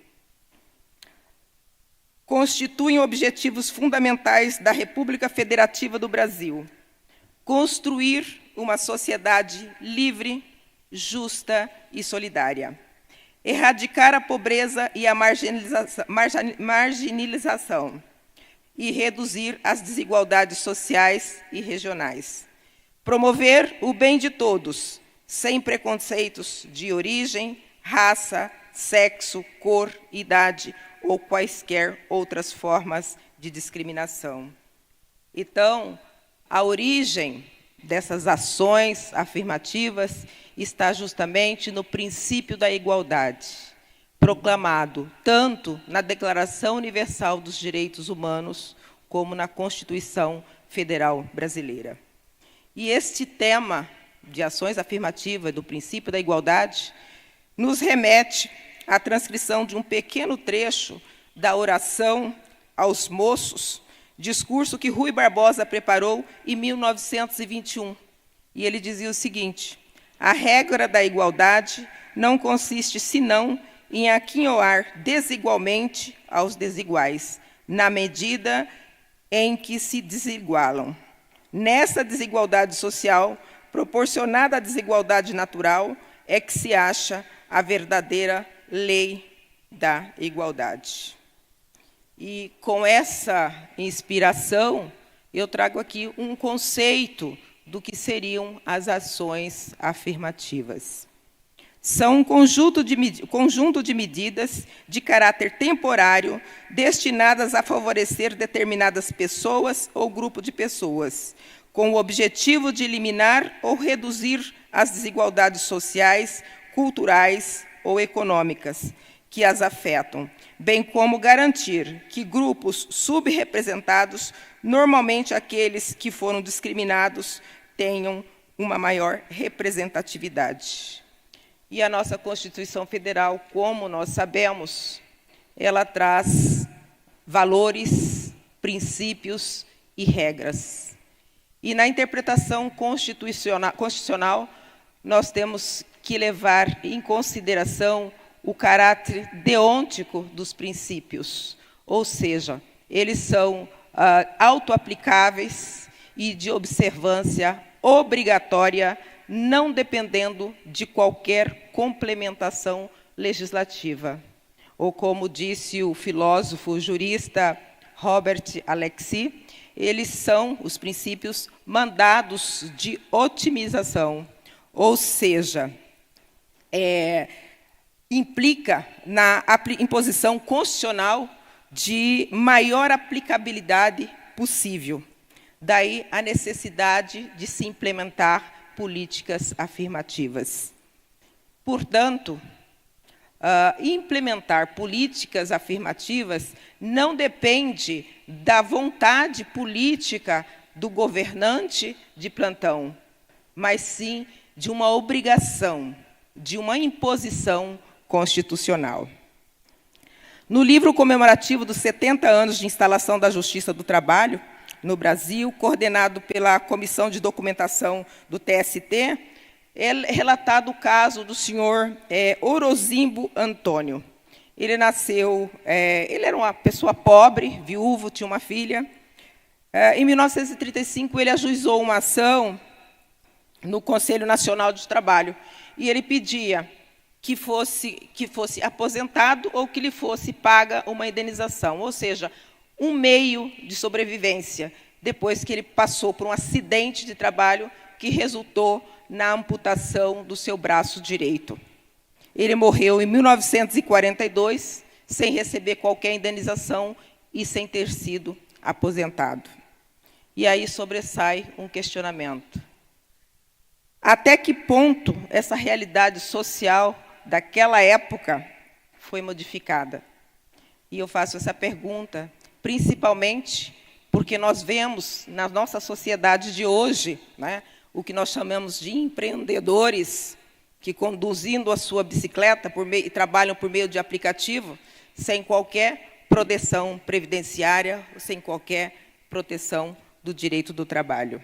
Constituem objetivos fundamentais da República Federativa do Brasil: construir uma sociedade livre, justa e solidária, erradicar a pobreza e a marginalização e reduzir as desigualdades sociais e regionais, promover o bem de todos, sem preconceitos de origem, raça, sexo, cor, idade ou quaisquer outras formas de discriminação. Então, a origem dessas ações afirmativas está justamente no princípio da igualdade, proclamado tanto na Declaração Universal dos Direitos Humanos como na Constituição Federal Brasileira. E este tema de ações afirmativas do princípio da igualdade nos remete à transcrição de um pequeno trecho da oração aos moços, discurso que Rui Barbosa preparou em 1921. E ele dizia o seguinte: a regra da igualdade não consiste senão em aquinhoar desigualmente aos desiguais, na medida em que se desigualam. Nessa desigualdade social, proporcionada à desigualdade natural, é que se acha a verdadeira lei da igualdade. E com essa inspiração, eu trago aqui um conceito do que seriam as ações afirmativas. São um conjunto de medidas de caráter temporário destinadas a favorecer determinadas pessoas ou grupo de pessoas, com o objetivo de eliminar ou reduzir as desigualdades sociais, culturais ou econômicas que as afetam, bem como garantir que grupos subrepresentados, normalmente aqueles que foram discriminados, tenham uma maior representatividade. E a nossa Constituição Federal, como nós sabemos, ela traz valores, princípios e regras. E na interpretação constitucional, nós temos que levar em consideração o caráter deôntico dos princípios, ou seja, eles são autoaplicáveis e de observância obrigatória, não dependendo de qualquer complementação legislativa. Ou como disse o filósofo jurista Robert Alexis, eles são os princípios mandados de otimização, ou seja, implica na imposição constitucional de maior aplicabilidade possível. Daí a necessidade de se implementar políticas afirmativas. Portanto, implementar políticas afirmativas não depende da vontade política do governante de plantão, mas sim de uma obrigação, de uma imposição constitucional. No livro comemorativo dos 70 anos de instalação da Justiça do Trabalho no Brasil, coordenado pela Comissão de Documentação do TST, é relatado o caso do senhor Orozimbo Antônio. Ele ele era uma pessoa pobre, viúvo, tinha uma filha. Em 1935, ele ajuizou uma ação no Conselho Nacional de Trabalho, e ele pedia que fosse aposentado ou que lhe fosse paga uma indenização, ou seja, um meio de sobrevivência, depois que ele passou por um acidente de trabalho que resultou na amputação do seu braço direito. Ele morreu em 1942, sem receber qualquer indenização e sem ter sido aposentado. E aí sobressai um questionamento. Até que ponto essa realidade social daquela época foi modificada? E eu faço essa pergunta, principalmente porque nós vemos na nossa sociedade de hoje, né, o que nós chamamos de empreendedores, que conduzindo a sua bicicleta e trabalham por meio de aplicativo, sem qualquer proteção previdenciária, sem qualquer proteção do direito do trabalho.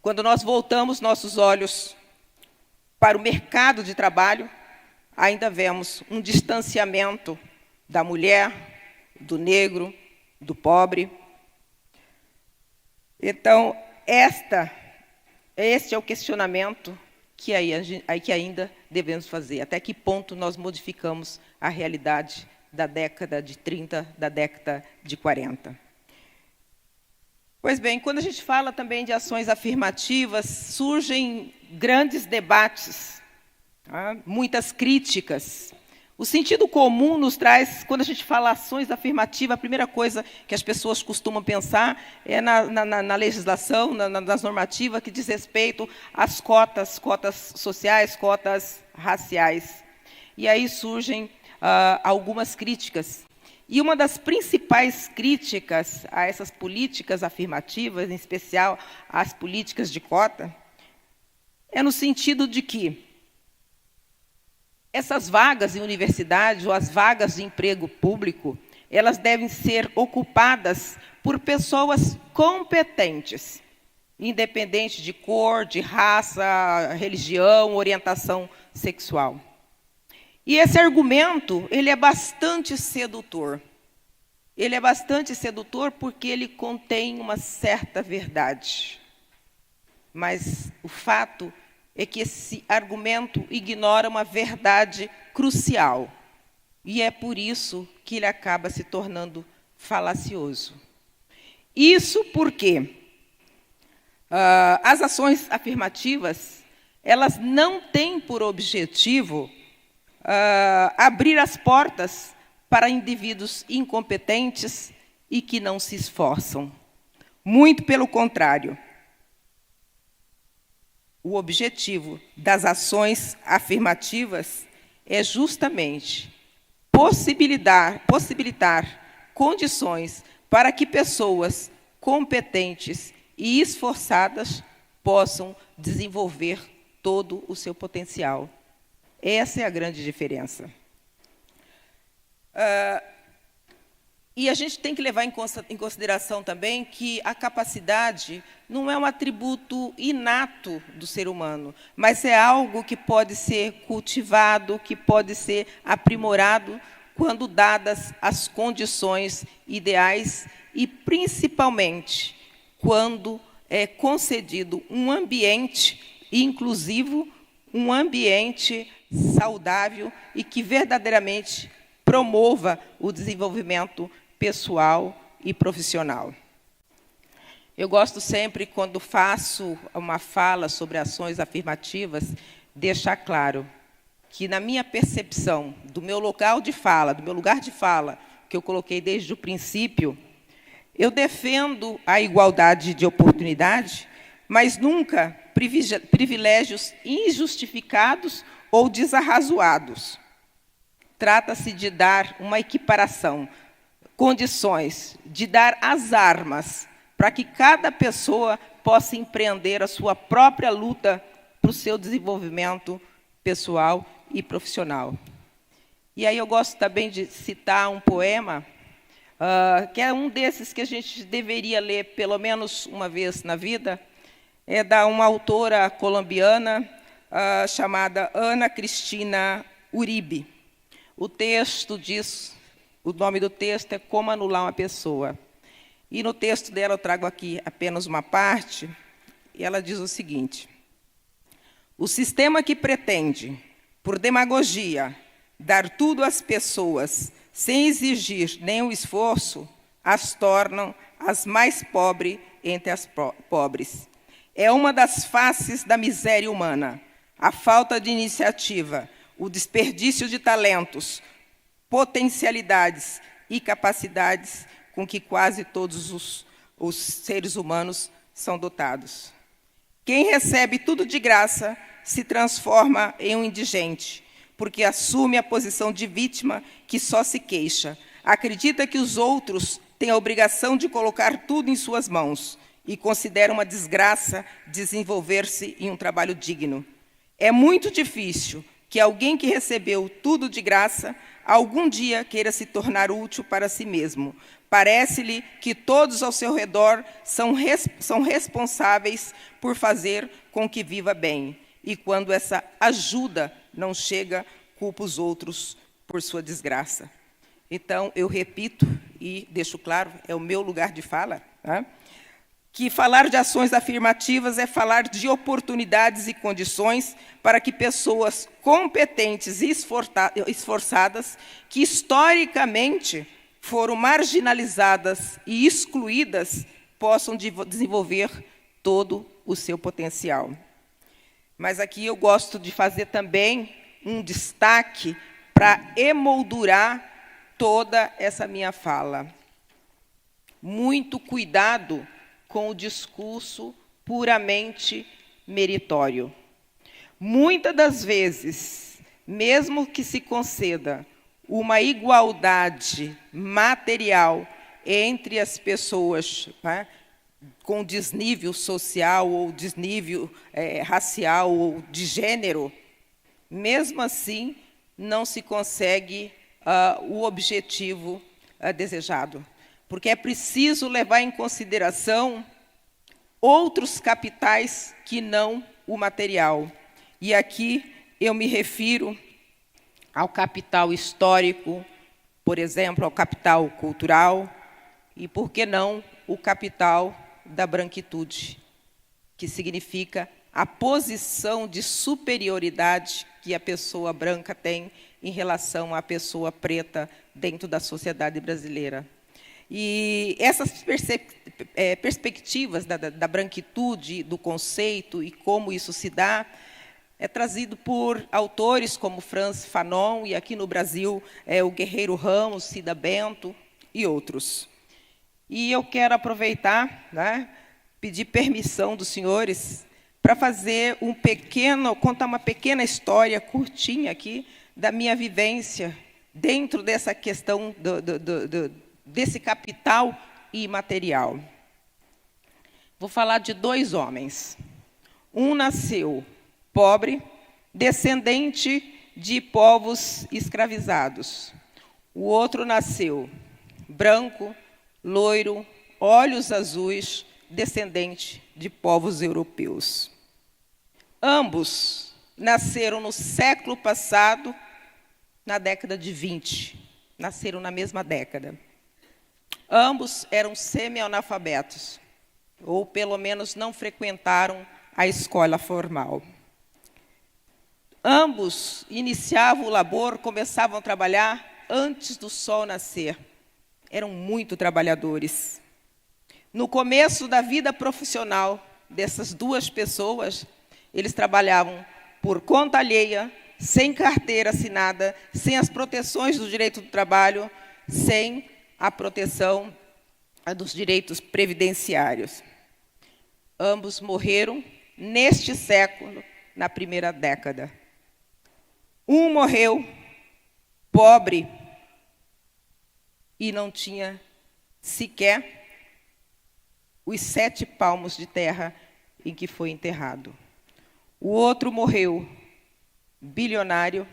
Quando nós voltamos nossos olhos para o mercado de trabalho, ainda vemos um distanciamento da mulher, do negro, do pobre. Então, este é o questionamento que ainda devemos fazer. Até que ponto nós modificamos a realidade da década de 30, da década de 40? Pois bem, quando a gente fala também de ações afirmativas, surgem grandes debates, tá? Muitas críticas. O sentido comum nos traz, quando a gente fala ações afirmativas, a primeira coisa que as pessoas costumam pensar é na legislação, nas normativas que diz respeito às cotas sociais, cotas raciais. E aí surgem algumas críticas. E uma das principais críticas a essas políticas afirmativas, em especial às políticas de cota, é no sentido de que essas vagas em universidade ou as vagas de emprego público, elas devem ser ocupadas por pessoas competentes, independente de cor, de raça, religião, orientação sexual. E esse argumento, ele é bastante sedutor. Ele é bastante sedutor porque ele contém uma certa verdade. Mas o fato é que esse argumento ignora uma verdade crucial. E é por isso que ele acaba se tornando falacioso. Isso porque as ações afirmativas, elas não têm por objetivo abrir as portas para indivíduos incompetentes e que não se esforçam. Muito pelo contrário. O objetivo das ações afirmativas é justamente possibilitar condições para que pessoas competentes e esforçadas possam desenvolver todo o seu potencial. Essa é a grande diferença. E a gente tem que levar em consideração também que a capacidade não é um atributo inato do ser humano, mas é algo que pode ser cultivado, que pode ser aprimorado quando dadas as condições ideais e, principalmente, quando é concedido um ambiente inclusivo, um ambiente saudável e que verdadeiramente promova o desenvolvimento pessoal e profissional. Eu gosto sempre, quando faço uma fala sobre ações afirmativas, deixar claro que, na minha percepção, do meu lugar de fala, que eu coloquei desde o princípio, eu defendo a igualdade de oportunidade, mas nunca privilégios injustificados ou desarrazoados. Trata-se de dar uma equiparação, condições, de dar as armas para que cada pessoa possa empreender a sua própria luta para o seu desenvolvimento pessoal e profissional. E aí eu gosto também de citar um poema, que é um desses que a gente deveria ler pelo menos uma vez na vida, é da uma autora colombiana chamada Ana Cristina Uribe. O texto diz, o nome do texto é Como Anular uma Pessoa. E no texto dela eu trago aqui apenas uma parte, e ela diz o seguinte: o sistema que pretende, por demagogia, dar tudo às pessoas, sem exigir nenhum esforço, as tornam as mais pobres entre as pobres. É uma das faces da miséria humana, a falta de iniciativa, o desperdício de talentos, potencialidades e capacidades com que quase todos os seres humanos são dotados. Quem recebe tudo de graça se transforma em um indigente, porque assume a posição de vítima que só se queixa, acredita que os outros têm a obrigação de colocar tudo em suas mãos e considera uma desgraça desenvolver-se em um trabalho digno. É muito difícil que alguém que recebeu tudo de graça algum dia queira se tornar útil para si mesmo. Parece-lhe que todos ao seu redor são responsáveis por fazer com que viva bem. e quando essa ajuda não chega, culpa os outros por sua desgraça. Então, eu repito e deixo claro, é o meu lugar de fala, né? Que falar de ações afirmativas é falar de oportunidades e condições para que pessoas competentes e esforçadas, que historicamente foram marginalizadas e excluídas, possam desenvolver todo o seu potencial. Mas aqui eu gosto de fazer também um destaque para emoldurar toda essa minha fala. Muito cuidado com o discurso puramente meritório. Muitas das vezes, mesmo que se conceda uma igualdade material entre as pessoas, né, com desnível social ou desnível racial ou de gênero, mesmo assim não se consegue o objetivo desejado. Porque é preciso levar em consideração outros capitais que não o material. E aqui eu me refiro ao capital histórico, por exemplo, ao capital cultural, e, por que não, o capital da branquitude, que significa a posição de superioridade que a pessoa branca tem em relação à pessoa preta dentro da sociedade brasileira. E essas perspectivas da branquitude, do conceito e como isso se dá, é trazido por autores como Franz Fanon, e aqui no Brasil o Guerreiro Ramos, Cida Bento e outros. E eu quero aproveitar, né, pedir permissão dos senhores para fazer contar uma pequena história curtinha aqui da minha vivência dentro dessa questão desse capital imaterial. Vou falar de 2 homens. Um nasceu pobre, descendente de povos escravizados. O outro nasceu branco, loiro, olhos azuis, descendente de povos europeus. Ambos nasceram no século passado, na década de 20. Nasceram na mesma década. Ambos eram semi-analfabetos, ou pelo menos não frequentaram a escola formal. Ambos iniciavam o labor, começavam a trabalhar antes do sol nascer. Eram muito trabalhadores. No começo da vida profissional dessas 2 pessoas, eles trabalhavam por conta alheia, sem carteira assinada, sem as proteções do direito do trabalho, sem a proteção dos direitos previdenciários. Ambos morreram neste século, na primeira década. Um morreu pobre e não tinha sequer os 7 palmos de terra em que foi enterrado. O outro morreu bilionário,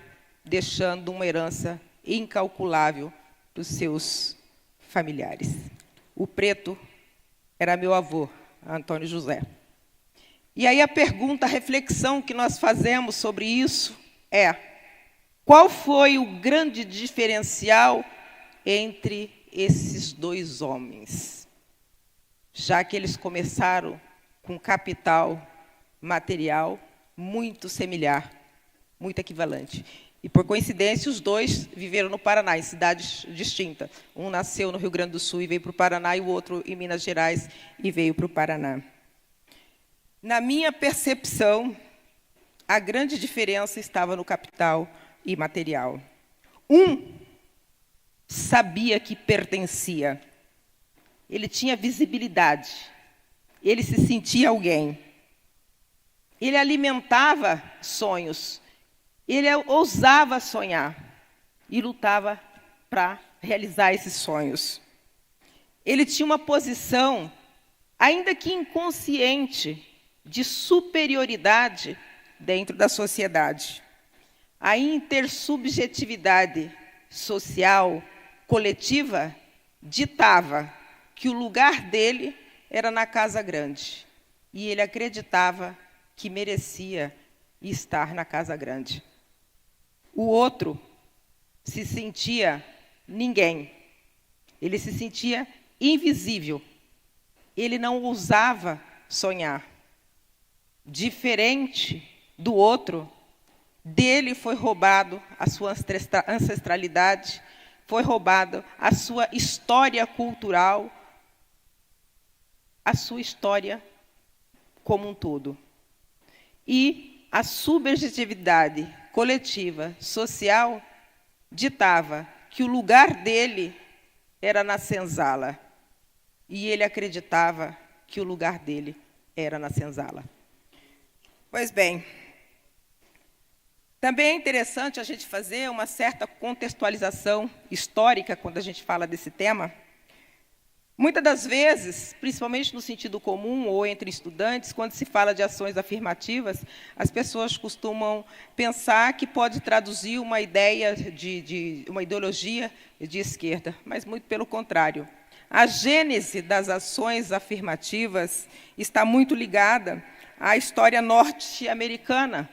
deixando uma herança incalculável para os seus familiares. O preto era meu avô, Antônio José. E aí a pergunta, a reflexão que nós fazemos sobre isso é: qual foi o grande diferencial entre esses 2 homens? Já que eles começaram com capital material muito semelhante, muito equivalente. E, por coincidência, os 2 viveram no Paraná, em cidades distintas. Um nasceu no Rio Grande do Sul e veio para o Paraná, e o outro em Minas Gerais e veio para o Paraná. Na minha percepção, a grande diferença estava no capital imaterial. Um sabia que pertencia. Ele tinha visibilidade. Ele se sentia alguém. Ele alimentava sonhos. Ele ousava sonhar e lutava para realizar esses sonhos. Ele tinha uma posição, ainda que inconsciente, de superioridade dentro da sociedade. A intersubjetividade social, coletiva, ditava que o lugar dele era na casa grande. E ele acreditava que merecia e estar na casa grande. O outro se sentia ninguém. Ele se sentia invisível. Ele não ousava sonhar. Diferente do outro, dele foi roubado a sua ancestralidade, foi roubado a sua história cultural, a sua história como um todo. E a subjetividade coletiva, social, ditava que o lugar dele era na senzala. E ele acreditava que o lugar dele era na senzala. Pois bem, também é interessante a gente fazer uma certa contextualização histórica quando a gente fala desse tema. Muitas das vezes, principalmente no sentido comum ou entre estudantes, quando se fala de ações afirmativas, as pessoas costumam pensar que pode traduzir uma ideia uma ideologia de esquerda, mas muito pelo contrário. A gênese das ações afirmativas está muito ligada à história norte-americana,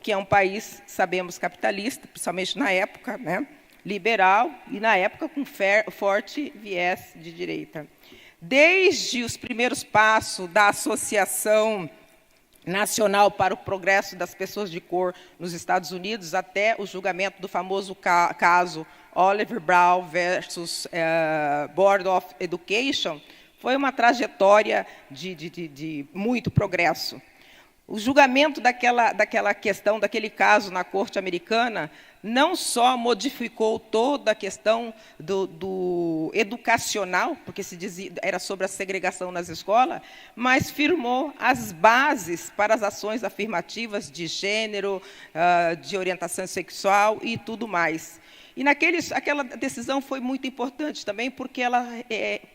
que é um país, sabemos, capitalista, principalmente na época, né, liberal, e na época com forte viés de direita. Desde os primeiros passos da Associação Nacional para o Progresso das Pessoas de Cor nos Estados Unidos, até o julgamento do famoso caso Oliver Brown versus Board of Education, foi uma trajetória de muito progresso. O julgamento daquela questão, daquele caso na corte americana, não só modificou toda a questão do educacional, porque se dizia, era sobre a segregação nas escolas, mas firmou as bases para as ações afirmativas de gênero, de orientação sexual e tudo mais. E aquela decisão foi muito importante também, porque ela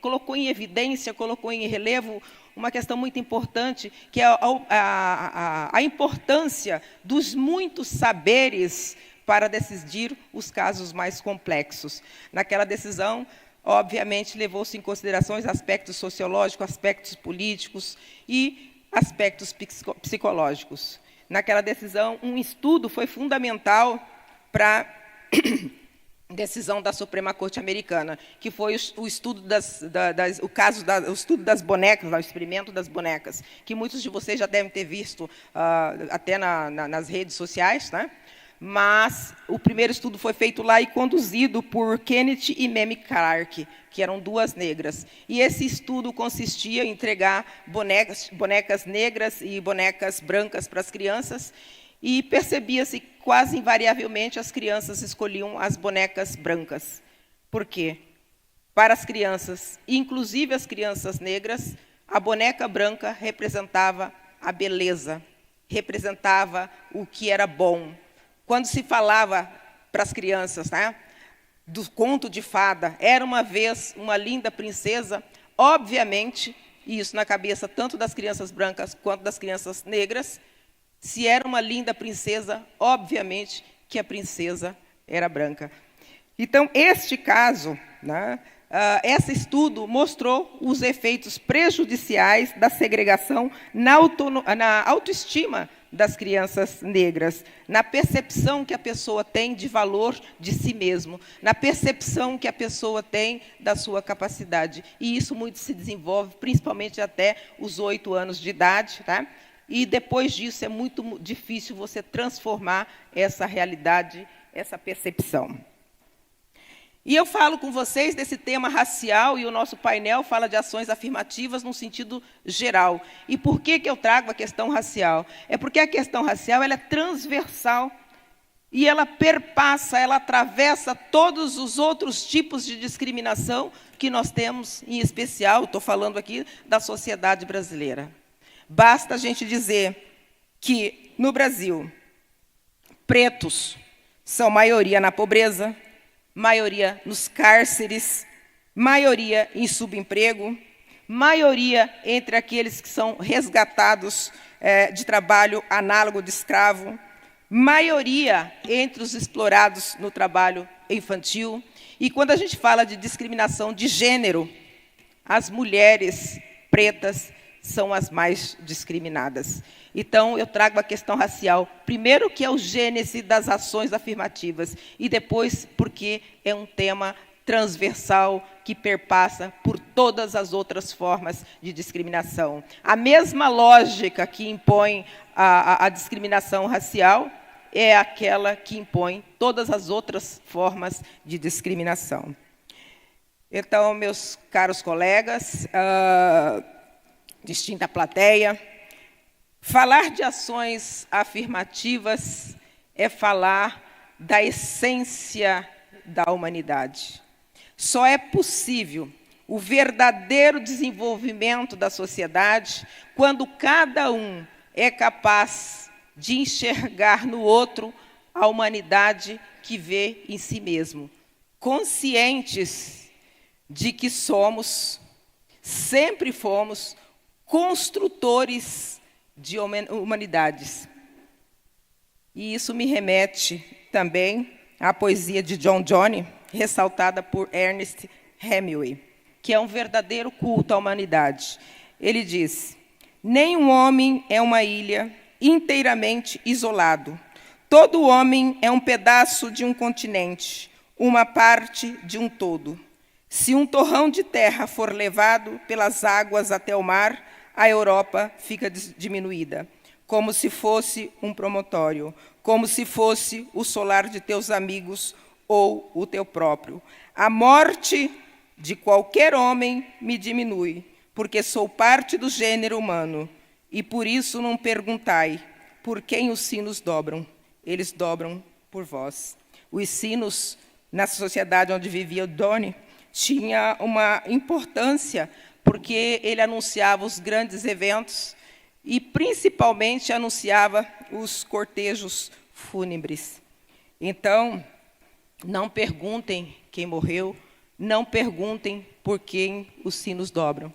colocou em evidência, colocou em relevo uma questão muito importante, que é a importância dos muitos saberes para decidir os casos mais complexos. Naquela decisão, obviamente, levou-se em consideração aspectos sociológicos, aspectos políticos e aspectos psicológicos. Naquela decisão, um estudo foi fundamental para a decisão da Suprema Corte Americana, que foi o estudo o estudo das bonecas, o experimento das bonecas, que muitos de vocês já devem ter visto até nas redes sociais, né? Mas o primeiro estudo foi feito lá e conduzido por Kenneth e Mamie Clark, que eram duas negras. E esse estudo consistia em entregar bonecas negras e bonecas brancas para as crianças, e percebia-se quase invariavelmente as crianças escolhiam as bonecas brancas. Por quê? Para as crianças, inclusive as crianças negras, a boneca branca representava a beleza, representava o que era bom. Quando se falava para as crianças, né, do conto de fada, era uma vez uma linda princesa, obviamente, e isso na cabeça tanto das crianças brancas quanto das crianças negras, se era uma linda princesa, obviamente que a princesa era branca. Então, este caso, né, esse estudo mostrou os efeitos prejudiciais da segregação na autoestima das crianças negras, na percepção que a pessoa tem de valor de si mesmo, na percepção que a pessoa tem da sua capacidade. E isso muito se desenvolve, principalmente até os 8 anos de idade, tá? E depois disso é muito difícil você transformar essa realidade, essa percepção. E eu falo com vocês desse tema racial, e o nosso painel fala de ações afirmativas num sentido geral. E por que eu trago a questão racial? É porque a questão racial ela é transversal, e ela perpassa, ela atravessa todos os outros tipos de discriminação que nós temos, em especial, estou falando aqui da sociedade brasileira. Basta a gente dizer que, no Brasil, pretos são maioria na pobreza, maioria nos cárceres, maioria em subemprego, maioria entre aqueles que são resgatados de trabalho análogo de escravo, maioria entre os explorados no trabalho infantil. E quando a gente fala de discriminação de gênero, as mulheres pretas são as mais discriminadas. Então, eu trago a questão racial, primeiro que é o gênese das ações afirmativas, e depois porque é um tema transversal que perpassa por todas as outras formas de discriminação. A mesma lógica que impõe a discriminação racial é aquela que impõe todas as outras formas de discriminação. Então, meus caros colegas, distinta plateia, falar de ações afirmativas é falar da essência da humanidade. Só é possível o verdadeiro desenvolvimento da sociedade quando cada um é capaz de enxergar no outro a humanidade que vê em si mesmo, conscientes de que sempre fomos, construtores de humanidades. E isso me remete também à poesia de John Donne, ressaltada por Ernest Hemingway, que é um verdadeiro culto à humanidade. Ele diz: nenhum homem é uma ilha inteiramente isolado. Todo homem é um pedaço de um continente, uma parte de um todo. Se um torrão de terra for levado pelas águas até o mar, a Europa fica diminuída, como se fosse um promontório, como se fosse o solar de teus amigos ou o teu próprio. A morte de qualquer homem me diminui, porque sou parte do gênero humano, e por isso não perguntai por quem os sinos dobram, eles dobram por vós. Os sinos, na sociedade onde vivia Donne, tinha uma importância, porque ele anunciava os grandes eventos e, principalmente, anunciava os cortejos fúnebres. Então, não perguntem quem morreu, não perguntem por quem os sinos dobram.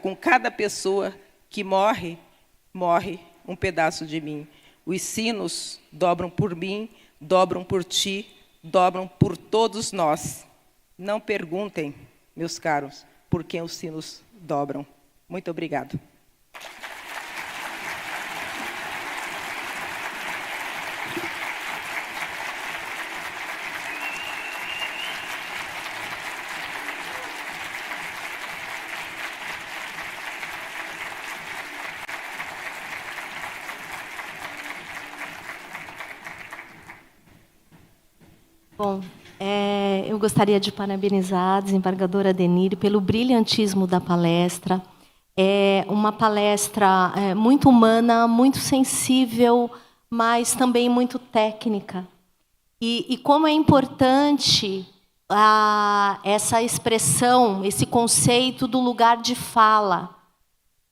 Com cada pessoa que morre, morre um pedaço de mim. Os sinos dobram por mim, dobram por ti, dobram por todos nós. Não perguntem, meus caros, por quem os sinos dobram. Muito obrigado. Bom, eu gostaria de parabenizar a desembargadora Denire pelo brilhantismo da palestra. É uma palestra muito humana, muito sensível, mas também muito técnica. E como é importante essa expressão, esse conceito do lugar de fala.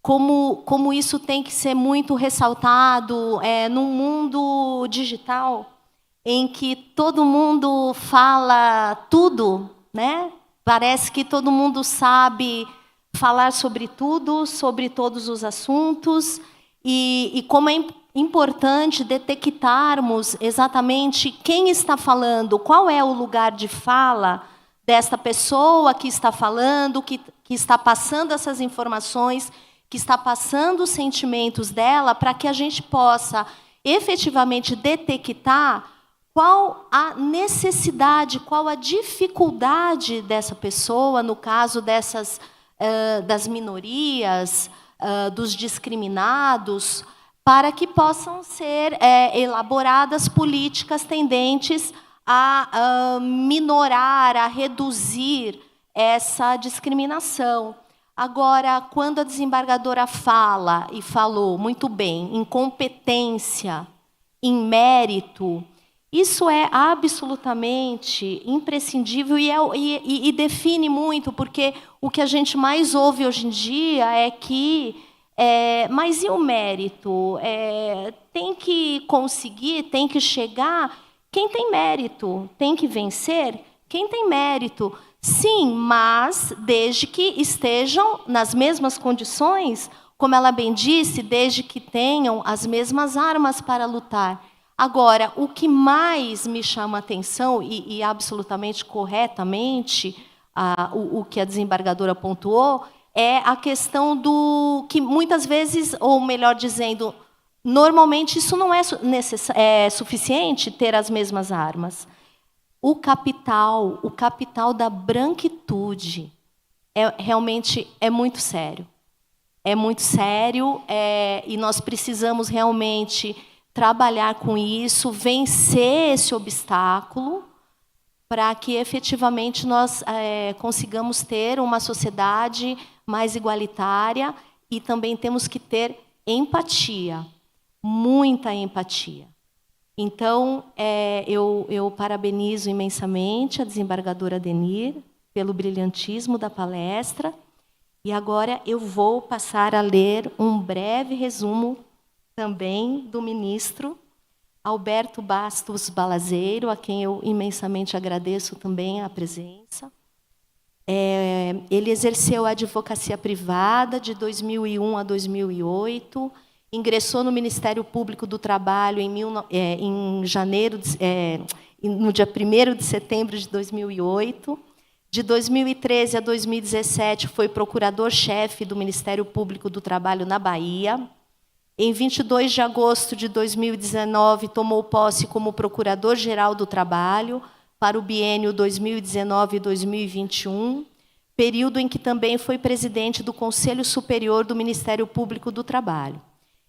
Como isso tem que ser muito ressaltado num mundo digital, em que todo mundo fala tudo, né? Parece que todo mundo sabe falar sobre tudo, sobre todos os assuntos, e como é importante detectarmos exatamente quem está falando, qual é o lugar de fala desta pessoa que está falando, que está passando essas informações, que está passando os sentimentos dela, para que a gente possa efetivamente detectar qual a necessidade, qual a dificuldade dessa pessoa, no caso das minorias, dos discriminados, para que possam ser elaboradas políticas tendentes a minorar, a reduzir essa discriminação. Agora, quando a desembargadora fala, e falou muito bem, em competência, em mérito, isso é absolutamente imprescindível e define muito, porque o que a gente mais ouve hoje em dia é que, mas e o mérito? Tem que conseguir, tem que chegar quem tem mérito, tem que vencer quem tem mérito. Sim, mas desde que estejam nas mesmas condições, como ela bem disse, desde que tenham as mesmas armas para lutar. Agora, o que mais me chama a atenção, e absolutamente corretamente, o que a desembargadora pontuou, é a questão do que muitas vezes, ou melhor dizendo, normalmente isso não é suficiente ter as mesmas armas. O capital da branquitude realmente é muito sério. É muito sério, e nós precisamos realmente trabalhar com isso, vencer esse obstáculo, para que efetivamente nós consigamos ter uma sociedade mais igualitária, e também temos que ter empatia, muita empatia. Então, eu parabenizo imensamente a desembargadora Adenir pelo brilhantismo da palestra, e agora eu vou passar a ler um breve resumo também do ministro Alberto Bastos Balazeiro, a quem eu imensamente agradeço também a presença. Ele exerceu a advocacia privada de 2001 a 2008, ingressou no Ministério Público do Trabalho em janeiro, no dia 1º de setembro de 2008. De 2013 a 2017, foi procurador-chefe do Ministério Público do Trabalho na Bahia. Em 22 de agosto de 2019, tomou posse como Procurador-Geral do Trabalho para o biênio 2019-2021, período em que também foi presidente do Conselho Superior do Ministério Público do Trabalho.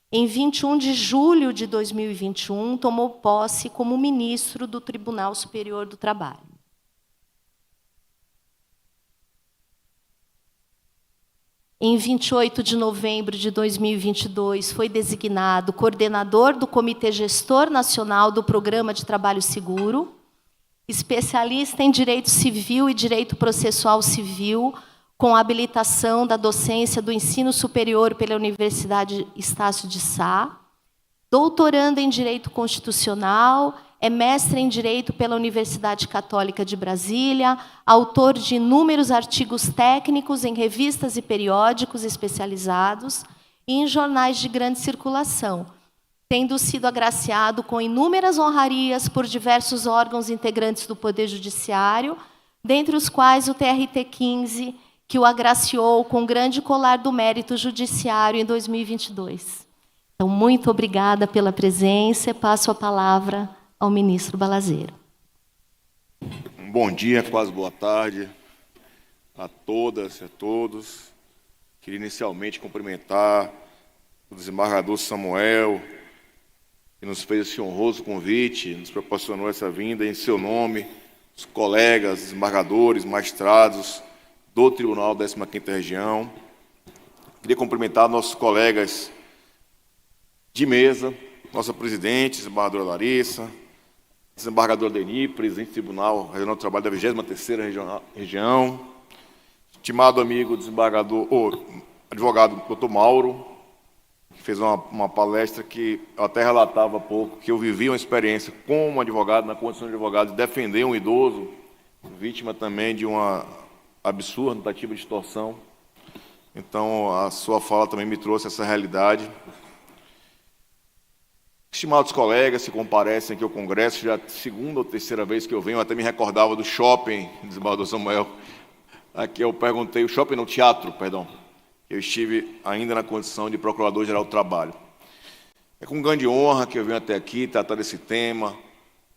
Em 21 de julho de 2021, tomou posse como ministro do Tribunal Superior do Trabalho. Em 28 de novembro de 2022, foi designado coordenador do Comitê Gestor Nacional do Programa de Trabalho Seguro, especialista em Direito Civil e Direito Processual Civil, com habilitação da docência do ensino superior pela Universidade Estácio de Sá, doutorando em Direito Constitucional, é mestre em Direito pela Universidade Católica de Brasília, autor de inúmeros artigos técnicos em revistas e periódicos especializados e em jornais de grande circulação, tendo sido agraciado com inúmeras honrarias por diversos órgãos integrantes do Poder Judiciário, dentre os quais o TRT 15, que o agraciou com o grande colar do mérito judiciário em 2022. Então, muito obrigada pela presença, e passo a palavra ao ministro Balazeiro. Bom dia, quase boa tarde a todas e a todos. Queria inicialmente cumprimentar o desembargador Samuel, que nos fez esse honroso convite, nos proporcionou essa vinda em seu nome, os colegas, desembargadores, magistrados do Tribunal 15ª Região. Queria cumprimentar nossos colegas de mesa, nossa presidente, desembargadora Larissa, desembargador Adenir, presidente do Tribunal Regional do Trabalho da 23ª Região, estimado amigo advogado Dr. Mauro, que fez uma palestra que eu até relatava há pouco, que eu vivi uma experiência como advogado, na condição de advogado, de defender um idoso, vítima também de uma absurda tentativa de extorsão. Então, a sua fala também me trouxe essa realidade. Estimados colegas que comparecem aqui ao Congresso, já a segunda ou terceira vez que eu venho, eu até me recordava do shopping, desembargador Samuel. Aqui eu perguntei, o shopping no teatro, perdão. Eu estive ainda na condição de Procurador-Geral do Trabalho. É com grande honra que eu venho até aqui tratar desse tema.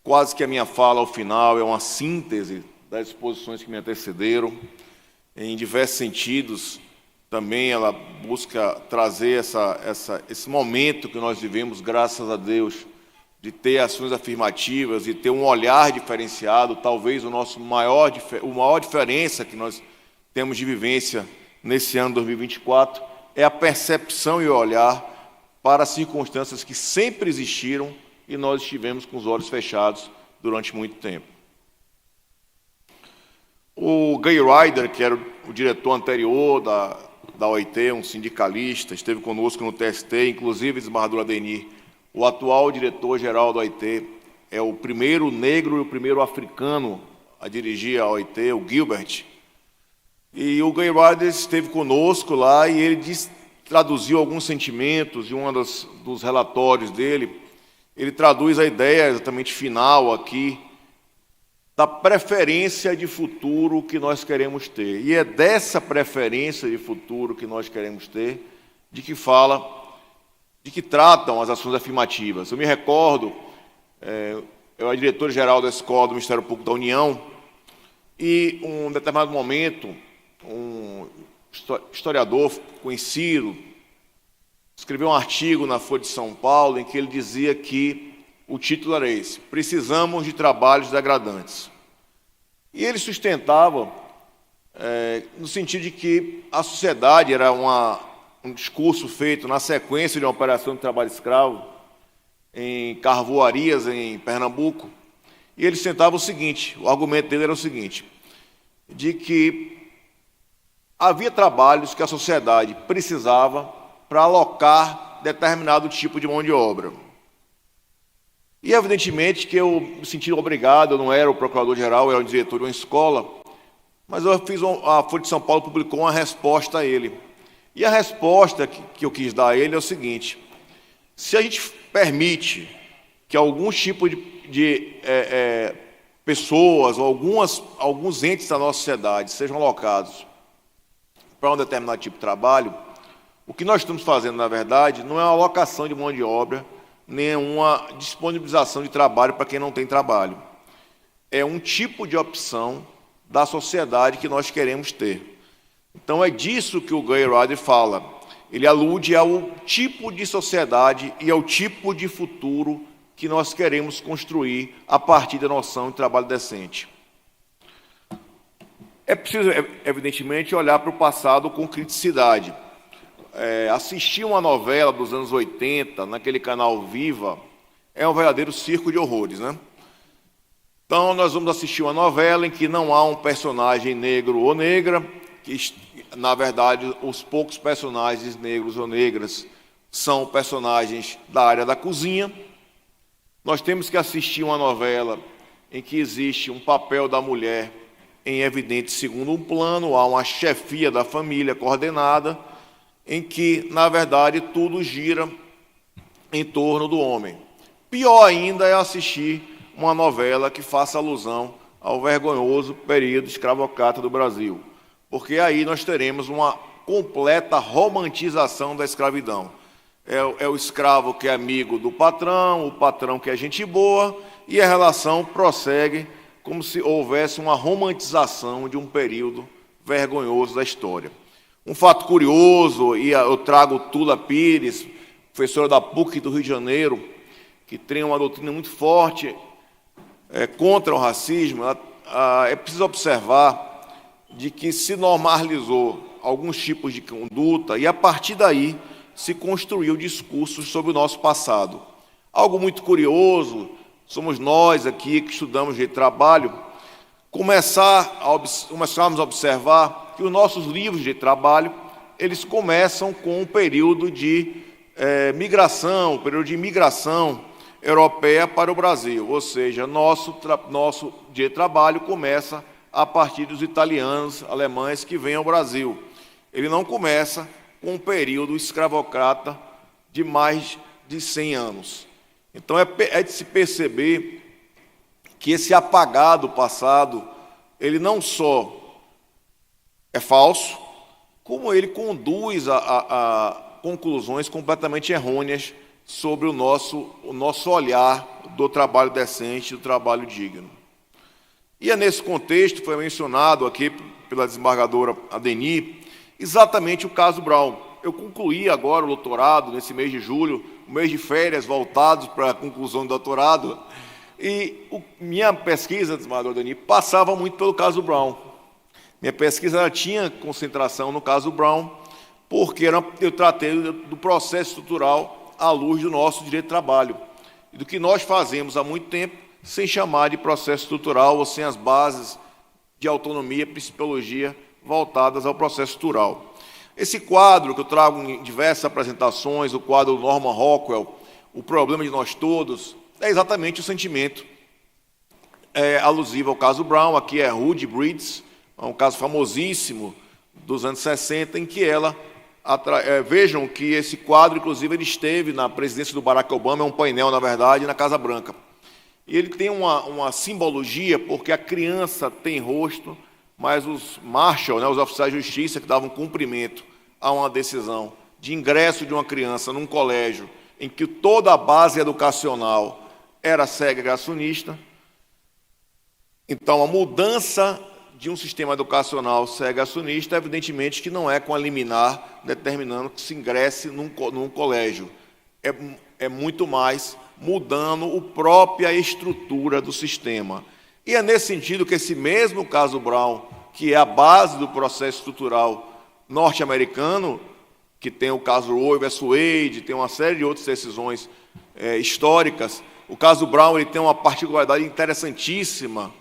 Quase que a minha fala, ao final, é uma síntese das exposições que me antecederam. Em diversos sentidos, também ela busca trazer esse momento que nós vivemos, graças a Deus, de ter ações afirmativas e ter um olhar diferenciado. Talvez a maior diferença que nós temos de vivência nesse ano 2024 é a percepção e o olhar para circunstâncias que sempre existiram e nós estivemos com os olhos fechados durante muito tempo. O Gay Ryder, que era o diretor anterior da OIT, um sindicalista, esteve conosco no TST, inclusive, desembargador Adenir, o atual diretor-geral da OIT, é o primeiro negro e o primeiro africano a dirigir a OIT, o Gilbert. E o Gay Ryder esteve conosco lá e ele traduziu alguns sentimentos, e um dos relatórios dele, ele traduz a ideia exatamente final aqui, da preferência de futuro que nós queremos ter. E é dessa preferência de futuro que nós queremos ter, de que tratam as ações afirmativas. Eu me recordo, eu era diretor-geral da Escola do Ministério Público da União, e, em um determinado momento, um historiador conhecido escreveu um artigo na Folha de São Paulo em que ele dizia que o título era esse: precisamos de trabalhos degradantes. E ele sustentava no sentido de que a sociedade era um discurso feito na sequência de uma operação de trabalho escravo em carvoarias em Pernambuco. E ele sustentava o seguinte, o argumento dele era o seguinte, de que havia trabalhos que a sociedade precisava para alocar determinado tipo de mão de obra. E, evidentemente, que eu me senti obrigado, eu não era o procurador-geral, eu era o diretor de uma escola, mas a Folha de São Paulo publicou uma resposta a ele. E a resposta que eu quis dar a ele é o seguinte: se a gente permite que alguns tipos de pessoas ou alguns entes da nossa sociedade sejam alocados para um determinado tipo de trabalho, o que nós estamos fazendo, na verdade, não é uma alocação de mão de obra, nem uma disponibilização de trabalho para quem não tem trabalho. É um tipo de opção da sociedade que nós queremos ter. Então, é disso que o Gay Ryder fala. Ele alude ao tipo de sociedade e ao tipo de futuro que nós queremos construir a partir da noção de trabalho decente. É preciso, evidentemente, olhar para o passado com criticidade. Assistir uma novela dos anos 80, naquele canal Viva, é um verdadeiro circo de horrores, né? Então, nós vamos assistir uma novela em que não há um personagem negro ou negra, que, na verdade, os poucos personagens negros ou negras são personagens da área da cozinha. Nós temos que assistir uma novela em que existe um papel da mulher em evidente segundo plano, há uma chefia da família coordenada, em que, na verdade, tudo gira em torno do homem. Pior ainda é assistir uma novela que faça alusão ao vergonhoso período escravocrata do Brasil, porque aí nós teremos uma completa romantização da escravidão. É o escravo que é amigo do patrão, o patrão que é gente boa, e a relação prossegue como se houvesse uma romantização de um período vergonhoso da história. Um fato curioso, e eu trago Tula Pires, professora da PUC do Rio de Janeiro, que tem uma doutrina muito forte contra o racismo. É preciso observar de que se normalizou alguns tipos de conduta e, a partir daí, se construiu discursos sobre o nosso passado. Algo muito curioso, somos nós aqui que estudamos direito de trabalho, começarmos a observar que os nossos livros de trabalho, eles começam com um período de migração, europeia para o Brasil, ou seja, nosso dia de trabalho começa a partir dos italianos, alemães que vêm ao Brasil. Ele não começa com um período escravocrata de mais de 100 anos. Então, é de se perceber que esse apagado passado, ele não só é falso, como ele conduz a conclusões completamente errôneas sobre o nosso olhar do trabalho decente, do trabalho digno. E é nesse contexto, foi mencionado aqui pela desembargadora Adeni, exatamente o caso Brown. Eu concluí agora o doutorado, nesse mês de julho, um mês de férias voltados para a conclusão do doutorado, e minha pesquisa, desembargadora Adeni, passava muito pelo caso Brown. Minha pesquisa tinha concentração no caso Brown, porque eu tratei do processo estrutural à luz do nosso direito de trabalho, e do que nós fazemos há muito tempo, sem chamar de processo estrutural ou sem as bases de autonomia e principiologia voltadas ao processo estrutural. Esse quadro que eu trago em diversas apresentações, o quadro Norman Rockwell, o problema de nós todos, é exatamente o sentimento alusivo ao caso Brown. Aqui é Rudy Breeds, é um caso famosíssimo dos anos 60, em que vejam que esse quadro, inclusive, ele esteve na presidência do Barack Obama, é um painel, na verdade, na Casa Branca. E ele tem uma simbologia, porque a criança tem rosto, mas os marshal, né, os oficiais de justiça que davam cumprimento a uma decisão de ingresso de uma criança num colégio em que toda a base educacional era segregacionista. Então, a mudança de um sistema educacional segregacionista, evidentemente que não é com a liminar determinando que se ingresse num colégio. É muito mais mudando a própria estrutura do sistema. E é nesse sentido que esse mesmo caso Brown, que é a base do processo estrutural norte-americano, que tem o caso Roe vs. Wade, tem uma série de outras decisões históricas, o caso Brown ele tem uma particularidade interessantíssima,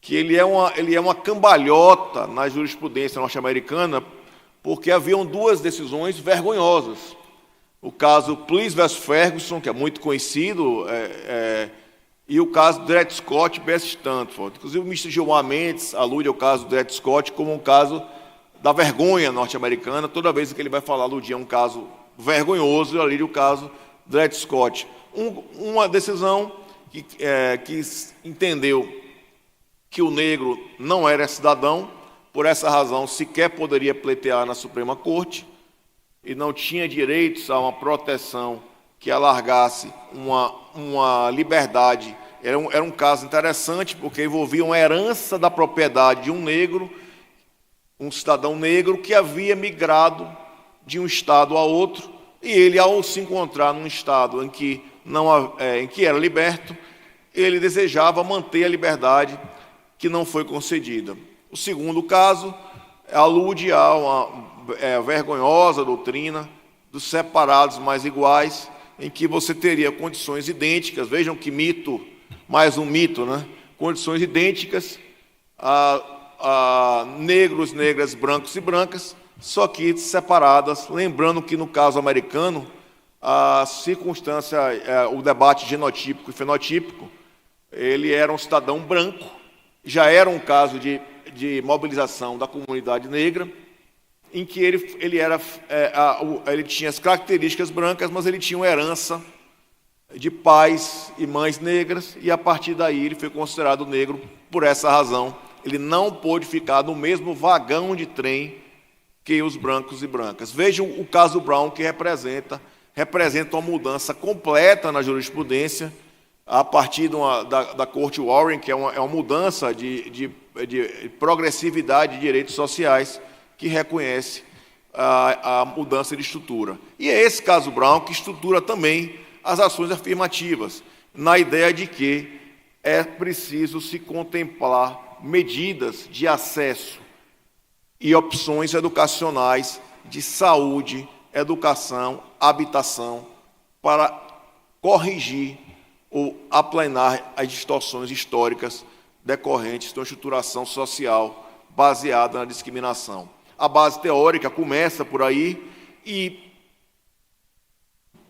que ele é uma cambalhota na jurisprudência norte-americana, porque haviam duas decisões vergonhosas. O caso Pleas vs. Ferguson, que é muito conhecido, e o caso Dred Scott vs. Stanford. Inclusive, o Mr. Gilmar Mendes alude ao caso Dred Scott como um caso da vergonha norte-americana. Toda vez que ele vai falar, aludir a um caso vergonhoso, ele alude o caso Dred Scott. Uma decisão que entendeu que o negro não era cidadão, por essa razão sequer poderia pleitear na Suprema Corte e não tinha direitos a uma proteção que alargasse uma liberdade. Era um caso interessante, porque envolvia uma herança da propriedade de um negro, um cidadão negro que havia migrado de um estado a outro, e ele, ao se encontrar num estado em que era liberto, ele desejava manter a liberdade que não foi concedida. O segundo caso alude a uma vergonhosa doutrina dos separados mais iguais, em que você teria condições idênticas, vejam que mito, mais um mito, né? Condições idênticas a negros, negras, brancos e brancas, só que separadas, lembrando que no caso americano, a circunstância, o debate genotípico e fenotípico, ele era um cidadão branco, já era um caso de mobilização da comunidade negra, em que ele tinha as características brancas, mas ele tinha uma herança de pais e mães negras, e a partir daí ele foi considerado negro por essa razão. Ele não pôde ficar no mesmo vagão de trem que os brancos e brancas. Vejam o caso Brown, que representa uma mudança completa na jurisprudência, a partir da Corte Warren, que é uma mudança de progressividade de direitos sociais, que reconhece a mudança de estrutura. E é esse caso Brown que estrutura também as ações afirmativas, na ideia de que é preciso se contemplar medidas de acesso e opções educacionais de saúde, educação, habitação, para corrigir ou aplanar as distorções históricas decorrentes de uma estruturação social baseada na discriminação. A base teórica começa por aí e,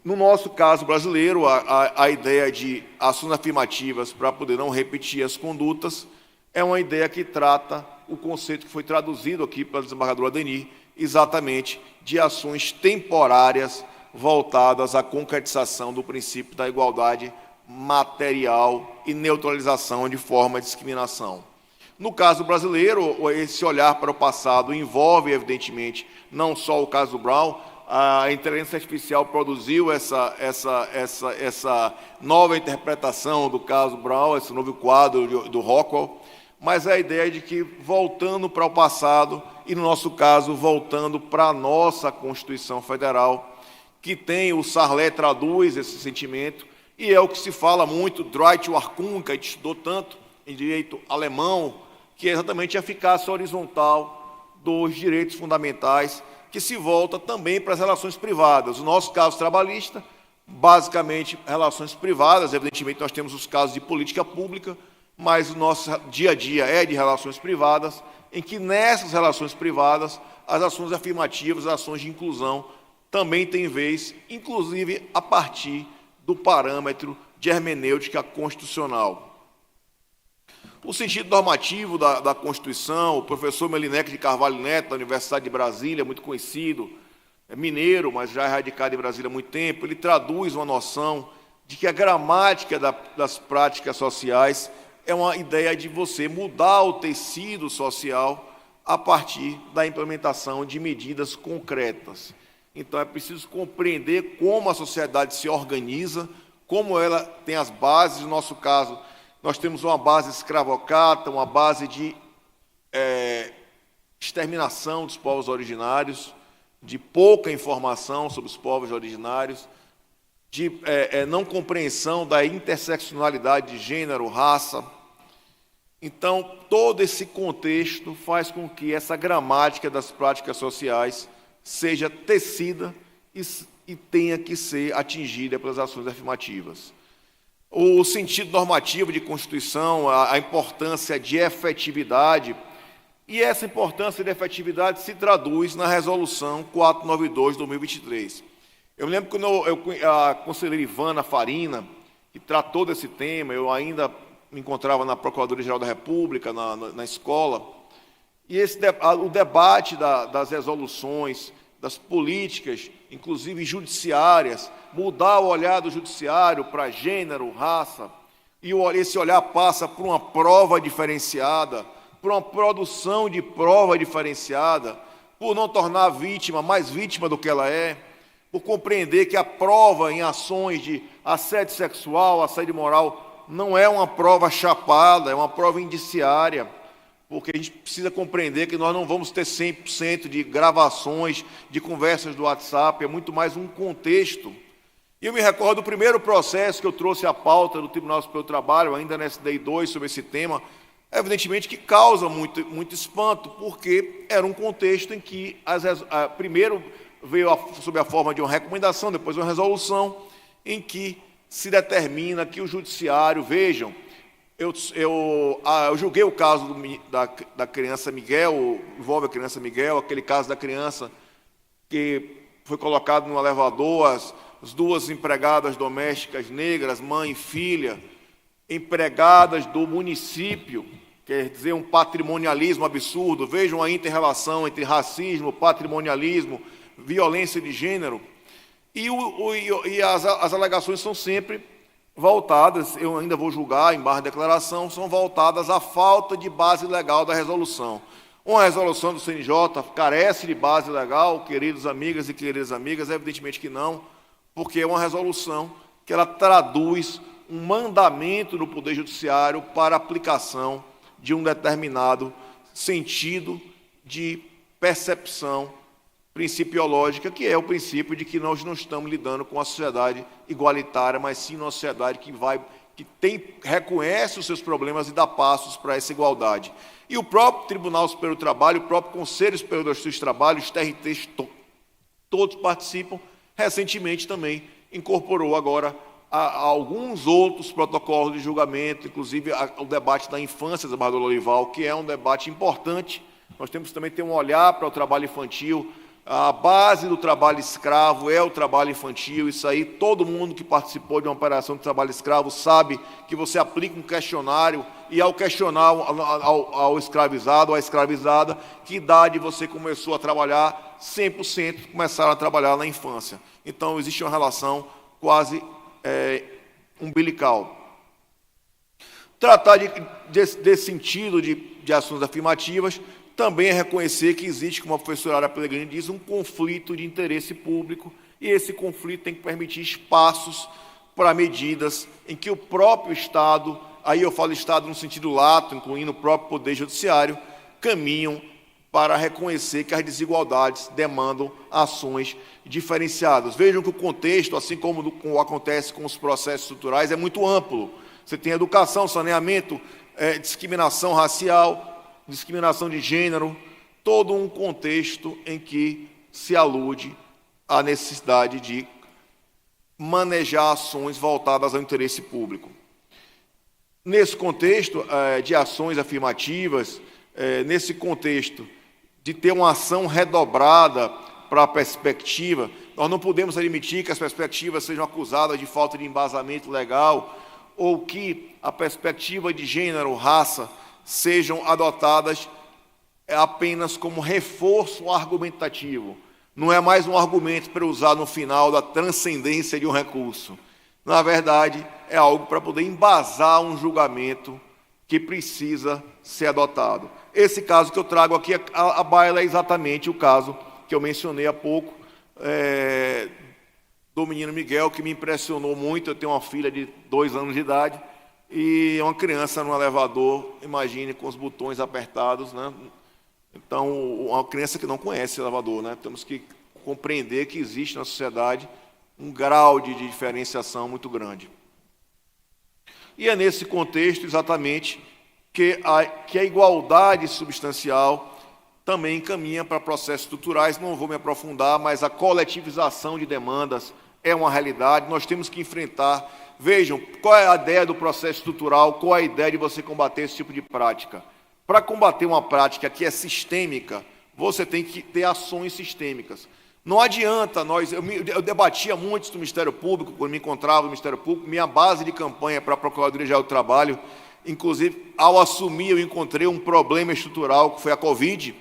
no nosso caso brasileiro, a ideia de ações afirmativas para poder não repetir as condutas é uma ideia que trata o conceito que foi traduzido aqui pela desembargadora Denis, exatamente de ações temporárias voltadas à concretização do princípio da igualdade material e neutralização de forma de discriminação. No caso brasileiro, esse olhar para o passado envolve, evidentemente, não só o caso Brown. A inteligência artificial produziu essa nova interpretação do caso Brown, esse novo quadro do Rockwell, mas a ideia de que, voltando para o passado, e no nosso caso, voltando para a nossa Constituição Federal, que tem, o Sarlet traduz esse sentimento, e é o que se fala muito, Dwight Warkun, que a gente estudou tanto em direito alemão, que é exatamente a eficácia horizontal dos direitos fundamentais, que se volta também para as relações privadas. O nosso caso trabalhista, basicamente, relações privadas, evidentemente nós temos os casos de política pública, mas o nosso dia a dia é de relações privadas, em que nessas relações privadas, as ações afirmativas, as ações de inclusão, também têm vez, inclusive a partir do parâmetro de hermenêutica constitucional. O sentido normativo da Constituição, o professor Melineque de Carvalho Neto, da Universidade de Brasília, muito conhecido, é mineiro, mas já é radicado em Brasília há muito tempo, ele traduz uma noção de que a gramática das práticas sociais é uma ideia de você mudar o tecido social a partir da implementação de medidas concretas. Então, é preciso compreender como a sociedade se organiza, como ela tem as bases. No nosso caso, nós temos uma base escravocrata, uma base de exterminação dos povos originários, de pouca informação sobre os povos originários, de não compreensão da interseccionalidade de gênero, raça. Então, todo esse contexto faz com que essa gramática das práticas sociais seja tecida e tenha que ser atingida pelas ações afirmativas. O sentido normativo de Constituição, a importância de efetividade, e essa importância de efetividade se traduz na Resolução 492 de 2023. Eu me lembro quando a conselheira Ivana Farina, que tratou desse tema, eu ainda me encontrava na Procuradoria-Geral da República, na escola, e o debate das resoluções, das políticas, inclusive judiciárias, mudar o olhar do judiciário para gênero, raça, e esse olhar passa por uma prova diferenciada, por uma produção de prova diferenciada, por não tornar a vítima mais vítima do que ela é, por compreender que a prova em ações de assédio sexual, assédio moral, não é uma prova chapada, é uma prova indiciária, porque a gente precisa compreender que nós não vamos ter 100% de gravações, de conversas do WhatsApp, é muito mais um contexto. E eu me recordo do primeiro processo que eu trouxe à pauta do Tribunal Superior do Trabalho, ainda na SDI 2, sobre esse tema, evidentemente que causa muito espanto, porque era um contexto em que, primeiro veio sob a forma de uma recomendação, depois uma resolução, em que se determina que o judiciário, vejam, eu julguei o caso da criança Miguel, envolve a criança Miguel, aquele caso da criança que foi colocado no elevador, as duas empregadas domésticas negras, mãe e filha, empregadas do município, quer dizer, um patrimonialismo absurdo. Vejam a inter-relação entre racismo, patrimonialismo, violência de gênero. E as alegações são sempre voltadas, eu ainda vou julgar em barra de declaração, são voltadas à falta de base legal da resolução. Uma resolução do CNJ carece de base legal, queridos amigas e queridas amigas? Evidentemente que não, porque é uma resolução que ela traduz um mandamento do Poder Judiciário para aplicação de um determinado sentido de percepção principiológica, que é o princípio de que nós não estamos lidando com uma sociedade igualitária, mas sim uma sociedade que reconhece os seus problemas e dá passos para essa igualdade. E o próprio Tribunal Superior do Trabalho, o próprio Conselho Superior da Justiça do Trabalho, os TRTs, todos participam, recentemente também incorporou agora a alguns outros protocolos de julgamento, inclusive o debate da infância, desembargador Lorival, que é um debate importante. Nós temos também que ter um olhar para o trabalho infantil. A base do trabalho escravo é o trabalho infantil. Isso aí, todo mundo que participou de uma operação de trabalho escravo sabe que você aplica um questionário e, ao questionar ao escravizado ou à escravizada, que idade você começou a trabalhar, 100% começaram a trabalhar na infância. Então, existe uma relação quase umbilical. Tratar desse sentido de ações afirmativas também é reconhecer que existe, como a professora Ara Pellegrini diz, um conflito de interesse público, e esse conflito tem que permitir espaços para medidas em que o próprio Estado, aí eu falo Estado no sentido lato, incluindo o próprio Poder Judiciário, caminham para reconhecer que as desigualdades demandam ações diferenciadas. Vejam que o contexto, assim como acontece com os processos estruturais, é muito amplo. Você tem educação, saneamento, discriminação racial, discriminação de gênero, todo um contexto em que se alude à necessidade de manejar ações voltadas ao interesse público. Nesse contexto de ações afirmativas, nesse contexto de ter uma ação redobrada para a perspectiva, nós não podemos admitir que as perspectivas sejam acusadas de falta de embasamento legal ou que a perspectiva de gênero, raça, sejam adotadas apenas como reforço argumentativo. Não é mais um argumento para usar no final da transcendência de um recurso. Na verdade, é algo para poder embasar um julgamento que precisa ser adotado. Esse caso que eu trago aqui, a baila, é exatamente o caso que eu mencionei há pouco, do menino Miguel, que me impressionou muito. Eu tenho uma filha de 2 anos de idade, e uma criança no elevador, imagine, com os botões apertados, né? Então, uma criança que não conhece o elevador, né? Temos que compreender que existe na sociedade um grau de diferenciação muito grande. E é nesse contexto, exatamente, que a igualdade substancial também caminha para processos estruturais. Não vou me aprofundar, mas a coletivização de demandas é uma realidade, nós temos que enfrentar. Vejam, qual é a ideia do processo estrutural, qual é a ideia de você combater esse tipo de prática? Para combater uma prática que é sistêmica, você tem que ter ações sistêmicas. Não adianta eu debatia muito isso no Ministério Público, quando me encontrava no Ministério Público. Minha base de campanha para a Procuradoria-Geral do Trabalho, inclusive, ao assumir, eu encontrei um problema estrutural, que foi a Covid.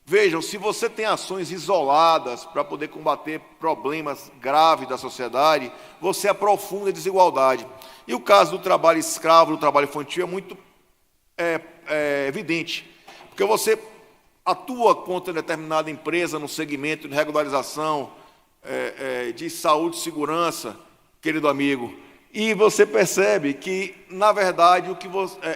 Vejam, se você tem ações isoladas para poder combater problemas graves da sociedade, você aprofunda a desigualdade. E o caso do trabalho escravo, do trabalho infantil, é muito evidente, porque você atua contra determinada empresa no segmento de regularização, de saúde e segurança, querido amigo, e você percebe que, na verdade,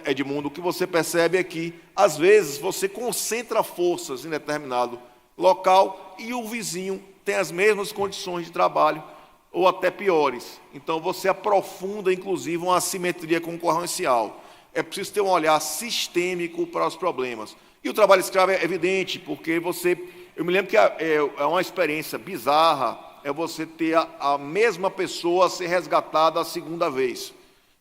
Edmundo, o que você percebe é que, às vezes, você concentra forças em determinado local e o vizinho tem as mesmas condições de trabalho, ou até piores. Então, você aprofunda, inclusive, uma assimetria concorrencial. É preciso ter um olhar sistêmico para os problemas. E o trabalho escravo é evidente, porque eu me lembro que é uma experiência bizarra, é você ter a mesma pessoa ser resgatada a segunda vez.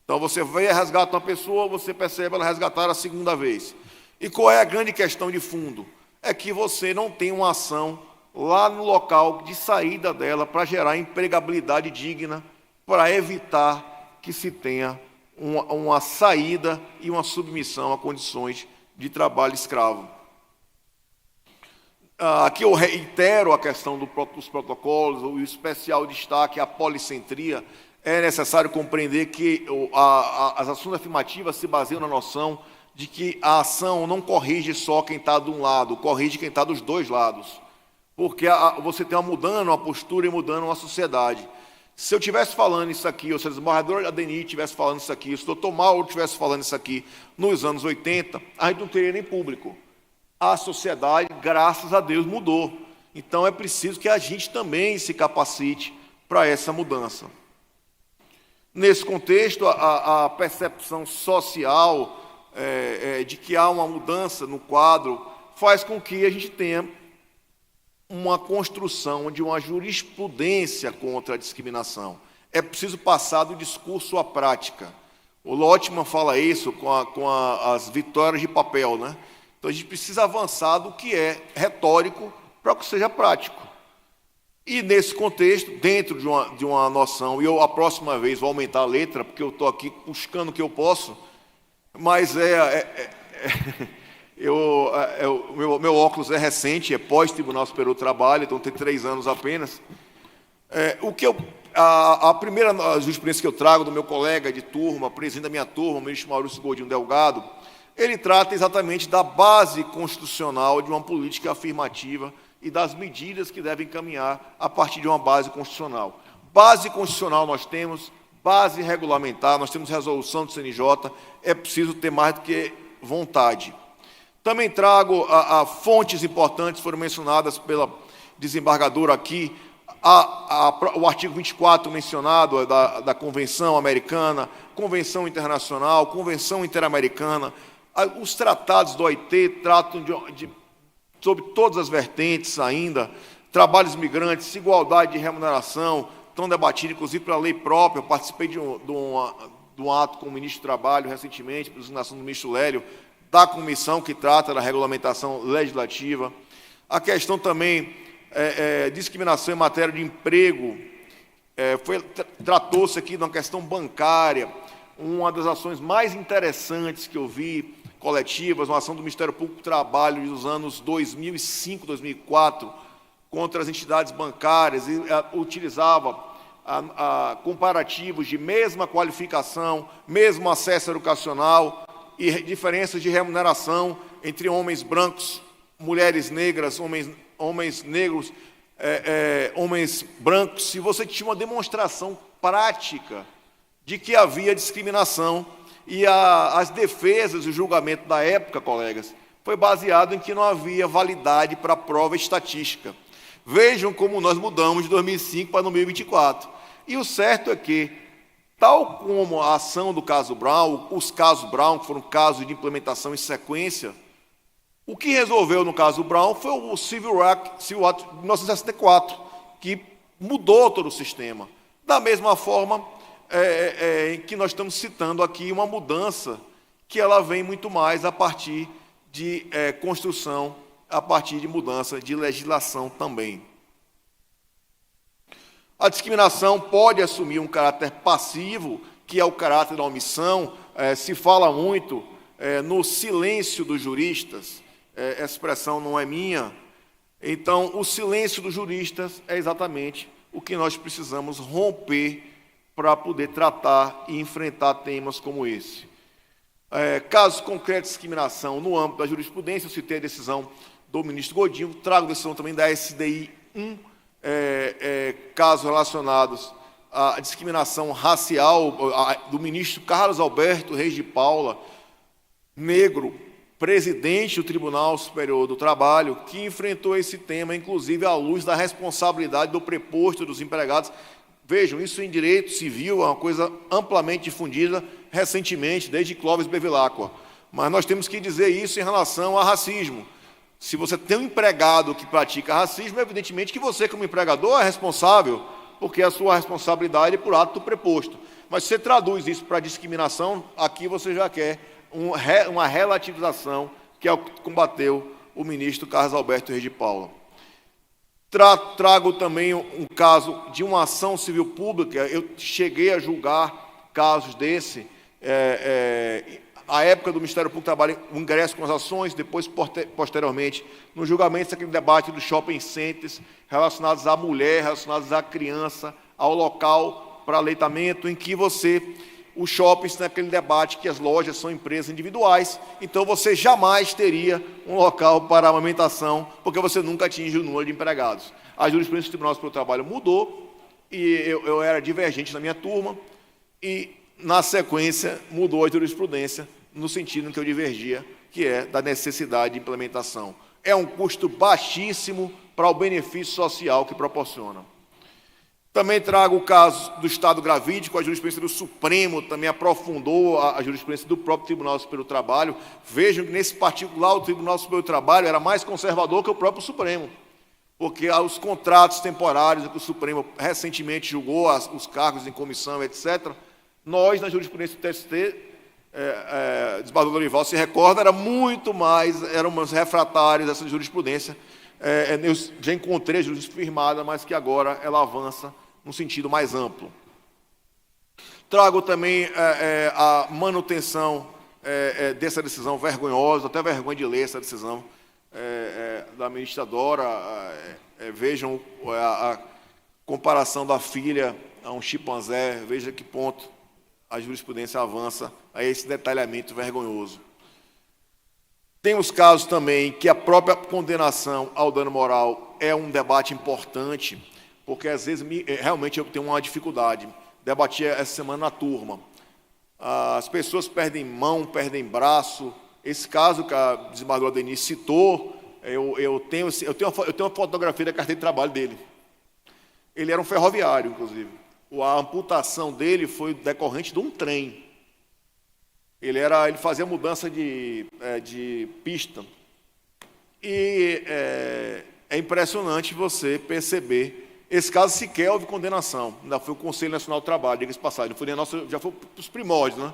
Então, você vai resgatar uma pessoa, você percebe ela resgatar a segunda vez. E qual é a grande questão de fundo? É que você não tem uma ação lá no local de saída dela para gerar empregabilidade digna, para evitar que se tenha uma saída e uma submissão a condições de trabalho escravo. Aqui eu reitero a questão dos protocolos, o especial destaque à policentria. É necessário compreender que as ações afirmativas se baseiam na noção de que a ação não corrige só quem está de um lado, corrige quem está dos dois lados. Porque você tem uma postura e mudando uma sociedade. Se eu estivesse falando isso aqui, ou se a desembargadora Adeni estivesse falando isso aqui, se o doutor Mauro estivesse falando isso aqui nos anos 80, a gente não teria nem público. A sociedade, graças a Deus, mudou. Então, é preciso que a gente também se capacite para essa mudança. Nesse contexto, a percepção social de que há uma mudança no quadro faz com que a gente tenha uma construção de uma jurisprudência contra a discriminação. É preciso passar do discurso à prática. O Lotman fala isso com as vitórias de papel, né? Então, a gente precisa avançar do que é retórico para que seja prático. E, nesse contexto, dentro de uma noção, e eu, a próxima vez, vou aumentar a letra, porque eu estou aqui buscando o que eu posso, mas meu óculos é recente, é pós-Tribunal Superior do Trabalho, então tem 3 anos apenas. A primeira jurisprudência que eu trago do meu colega de turma, presidente da minha turma, o ministro Maurício Godinho Delgado, ele trata exatamente da base constitucional de uma política afirmativa e das medidas que devem caminhar a partir de uma base constitucional. Base constitucional nós temos, base regulamentar, nós temos resolução do CNJ, é preciso ter mais do que vontade. Também trago fontes importantes, foram mencionadas pela desembargadora aqui, o artigo 24 mencionado da Convenção Americana, Convenção Internacional, Convenção Interamericana. Os tratados do OIT tratam sobre todas as vertentes ainda, trabalhos migrantes, igualdade de remuneração, estão debatidos, inclusive, pela lei própria. Eu participei de um ato com o ministro do Trabalho recentemente, por designação do ministro Lélio, da comissão que trata da regulamentação legislativa. A questão também discriminação em matéria de emprego, tratou-se aqui de uma questão bancária, uma das ações mais interessantes que eu vi, coletivas, uma ação do Ministério Público do Trabalho dos anos 2005, 2004, contra as entidades bancárias, e utilizava comparativos de mesma qualificação, mesmo acesso educacional e diferenças de remuneração entre homens brancos, mulheres negras, homens negros, homens brancos, se você tinha uma demonstração prática de que havia discriminação, e as defesas e o julgamento da época, colegas, foi baseado em que não havia validade para a prova estatística. Vejam como nós mudamos de 2005 para 2024. E o certo é que, tal como a ação do caso Brown, os casos Brown, que foram casos de implementação em sequência, o que resolveu no caso Brown foi o Civil Act de 1964, que mudou todo o sistema. Da mesma forma, em que nós estamos citando aqui uma mudança que ela vem muito mais a partir de construção, a partir de mudança de legislação também. A discriminação pode assumir um caráter passivo, que é o caráter da omissão. Se fala muito no silêncio dos juristas, essa expressão não é minha. Então, o silêncio dos juristas é exatamente o que nós precisamos romper para poder tratar e enfrentar temas como esse. Casos concretos de discriminação no âmbito da jurisprudência, eu citei a decisão do ministro Godinho, trago a decisão também da SDI 1, casos relacionados à discriminação racial do ministro Carlos Alberto Reis de Paula, negro, presidente do Tribunal Superior do Trabalho, que enfrentou esse tema, inclusive à luz da responsabilidade do preposto dos empregados. Vejam, isso em direito civil é uma coisa amplamente difundida recentemente, desde Clóvis Bevilacqua. Mas nós temos que dizer isso em relação a racismo. Se você tem um empregado que pratica racismo, evidentemente que você, como empregador, é responsável, porque é a sua responsabilidade por ato do preposto. Mas se você traduz isso para discriminação, aqui você já quer uma relativização, que é o que combateu o ministro Carlos Alberto Reis de Paula. Trago também um caso de uma ação civil pública. Eu cheguei a julgar casos desse, à época do Ministério Público do Trabalho, o ingresso com as ações, depois, posteriormente, no julgamento daquele debate dos shopping centers, relacionados à mulher, relacionados à criança, ao local para aleitamento, em que os shoppings, naquele debate que as lojas são empresas individuais, então você jamais teria um local para amamentação, porque você nunca atinge o número de empregados. A jurisprudência do Tribunal Superior do Trabalho mudou, e eu era divergente na minha turma, e, na sequência, mudou a jurisprudência no sentido em que eu divergia, que é da necessidade de implementação. É um custo baixíssimo para o benefício social que proporciona. Também trago o caso do Estado gravídico, a jurisprudência do Supremo também aprofundou a jurisprudência do próprio Tribunal Superior do Trabalho. Vejam que, nesse particular, o Tribunal Superior do Trabalho era mais conservador que o próprio Supremo, porque os contratos temporários que o Supremo recentemente julgou, os cargos em comissão, etc., nós, na jurisprudência do TST, desembargador Dorival se recorda, éramos refratários dessa jurisprudência. Eu já encontrei a jurisprudência firmada, mas que agora ela avança num sentido mais amplo. Trago também a manutenção dessa decisão vergonhosa, até vergonha de ler essa decisão da ministra Dora. Vejam a comparação da filha a um chimpanzé, veja que ponto a jurisprudência avança a esse detalhamento vergonhoso. Tem os casos também que a própria condenação ao dano moral é um debate importante, porque às vezes realmente eu tenho uma dificuldade. Debati essa semana na turma. As pessoas perdem mão, perdem braço. Esse caso que a desembargadora Denise citou, eu tenho uma fotografia da carteira de trabalho dele. Ele era um ferroviário, inclusive. A amputação dele foi decorrente de um trem. Ele fazia mudança de pista. E é impressionante você perceber. Esse caso sequer houve condenação. Ainda foi o Conselho Nacional do Trabalho, diga-se de passagem. Já foi para os primórdios, né?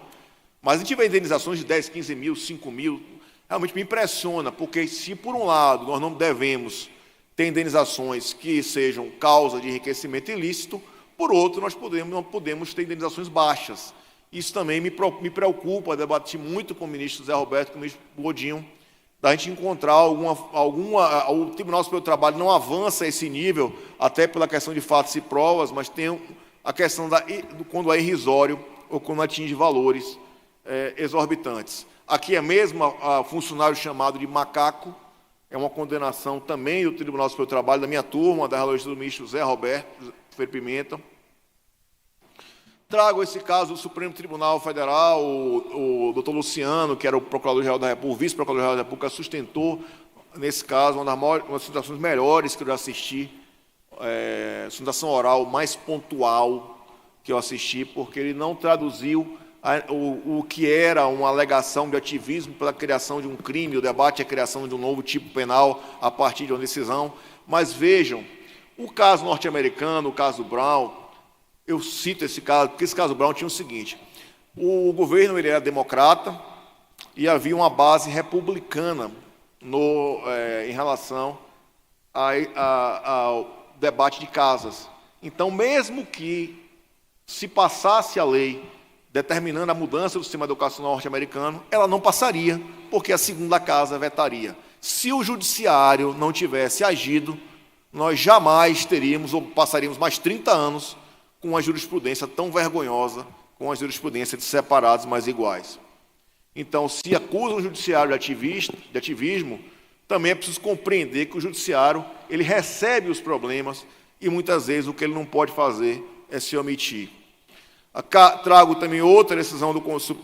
Mas a gente vê indenizações de 10, 15 mil, 5 mil. Realmente me impressiona, porque se, por um lado, nós não devemos ter indenizações que sejam causa de enriquecimento ilícito, por outro, nós não podemos ter indenizações baixas. Isso também me preocupa, debati muito com o ministro Zé Roberto, com o ministro Godinho, da gente encontrar o Tribunal Superior do Trabalho não avança a esse nível, até pela questão de fatos e provas, mas tem a questão quando é irrisório ou quando atinge valores exorbitantes. Aqui é mesmo a funcionário chamado de macaco, é uma condenação também do Tribunal Superior do Trabalho, da minha turma, da relatora do ministro Zé Roberto Ferreira Pimenta. Trago esse caso do Supremo Tribunal Federal, o doutor Luciano, que era o Procurador-Geral da República, o Vice-Procurador-Geral da República, sustentou, nesse caso, uma das situações melhores que eu já assisti, sustentação oral mais pontual que eu assisti, porque ele não traduziu o que era uma alegação de ativismo pela criação de um crime, o debate é a criação de um novo tipo penal a partir de uma decisão. Mas vejam, o caso norte-americano, o caso Brown, eu cito esse caso, porque esse caso Brown tinha o seguinte: o governo ele era democrata e havia uma base republicana em relação ao debate de casas. Então, mesmo que se passasse a lei determinando a mudança do sistema educacional norte-americano, ela não passaria, porque a segunda casa vetaria. Se o judiciário não tivesse agido, nós jamais teríamos, ou passaríamos mais 30 anos, com uma jurisprudência tão vergonhosa, com a jurisprudência de separados mais iguais. Então, se acusam o judiciário de ativismo, também é preciso compreender que o judiciário ele recebe os problemas e, muitas vezes, o que ele não pode fazer é se omitir. Trago também outra decisão,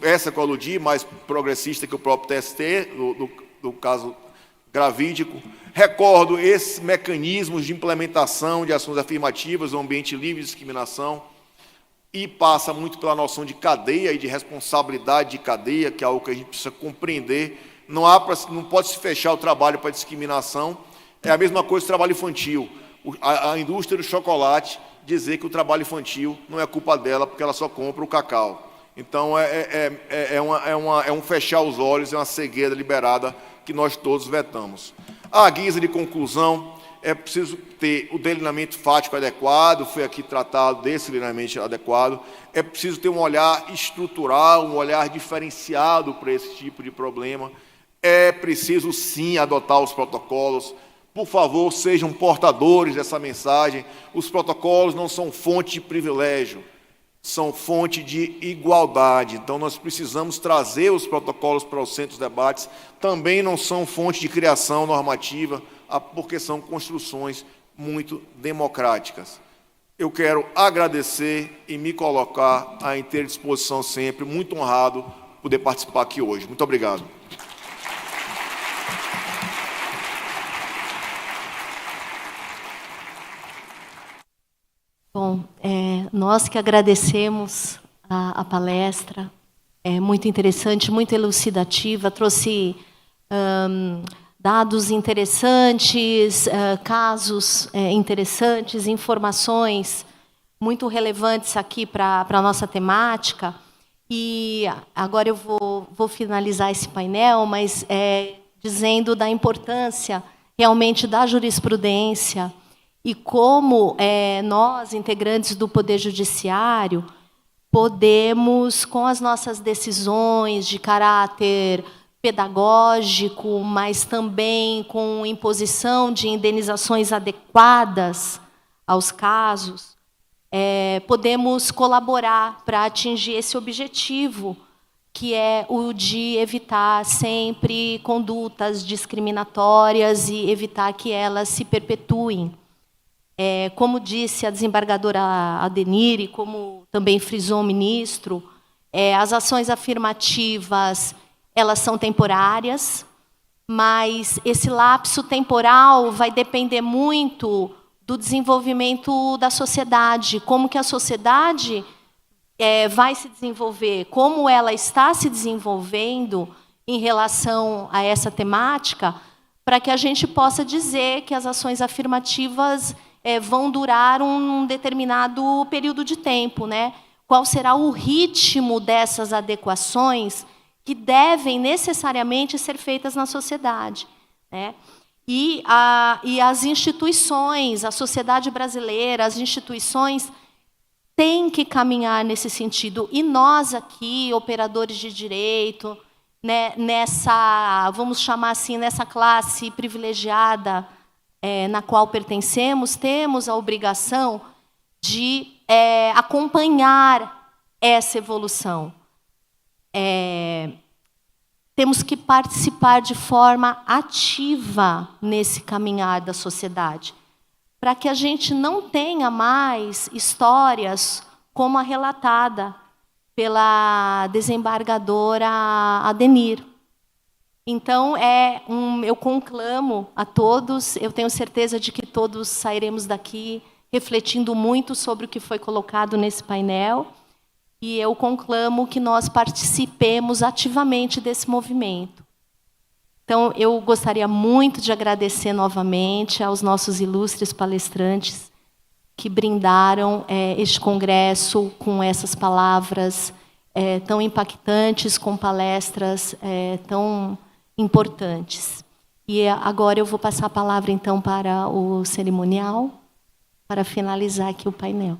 essa que eu aludi, mais progressista que o próprio TST, do caso gravídico. Recordo esses mecanismos de implementação de ações afirmativas no ambiente livre de discriminação e passa muito pela noção de cadeia e de responsabilidade de cadeia, que é algo que a gente precisa compreender. Não pode se fechar o trabalho para discriminação. É a mesma coisa do trabalho infantil. A indústria do chocolate dizer que o trabalho infantil não é culpa dela porque ela só compra o cacau. Então, é um fechar os olhos, é uma cegueira deliberada que nós todos vetamos. À guisa de conclusão, é preciso ter o delineamento fático adequado, foi aqui tratado desse delineamento adequado, é preciso ter um olhar estrutural, um olhar diferenciado para esse tipo de problema, é preciso, sim, adotar os protocolos. Por favor, sejam portadores dessa mensagem. Os protocolos não são fonte de privilégio, são fonte de igualdade. Então, nós precisamos trazer os protocolos para o centro dos debates. Também não são fonte de criação normativa, porque são construções muito democráticas. Eu quero agradecer e me colocar à inteira disposição sempre, muito honrado poder participar aqui hoje. Muito obrigado. Bom, nós que agradecemos a palestra, é muito interessante, muito elucidativa, trouxe dados interessantes, casos interessantes, informações muito relevantes aqui para a nossa temática. E agora eu vou finalizar esse painel, mas dizendo da importância realmente da jurisprudência e como nós, integrantes do Poder Judiciário, podemos, com as nossas decisões de caráter pedagógico, mas também com imposição de indenizações adequadas aos casos, podemos colaborar para atingir esse objetivo, que é o de evitar sempre condutas discriminatórias e evitar que elas se perpetuem. Como disse a desembargadora Adenir, e como também frisou o ministro, as ações afirmativas elas são temporárias, mas esse lapso temporal vai depender muito do desenvolvimento da sociedade, como que a sociedade vai se desenvolver, como ela está se desenvolvendo em relação a essa temática, para que a gente possa dizer que as ações afirmativas vão durar um determinado período de tempo, né? Qual será o ritmo dessas adequações que devem necessariamente ser feitas na sociedade, né? E as instituições, a sociedade brasileira, as instituições têm que caminhar nesse sentido. E nós aqui, operadores de direito, né, vamos chamar assim, nessa classe privilegiada na qual pertencemos, temos a obrigação de acompanhar essa evolução. Temos que participar de forma ativa nesse caminhar da sociedade, para que a gente não tenha mais histórias como a relatada pela desembargadora Adenir. Então, eu conclamo a todos, eu tenho certeza de que todos sairemos daqui refletindo muito sobre o que foi colocado nesse painel, e eu conclamo que nós participemos ativamente desse movimento. Então, eu gostaria muito de agradecer novamente aos nossos ilustres palestrantes que brindaram este congresso com essas palavras tão impactantes, com palestras tão importantes. E agora eu vou passar a palavra, então, para o cerimonial, para finalizar aqui o painel.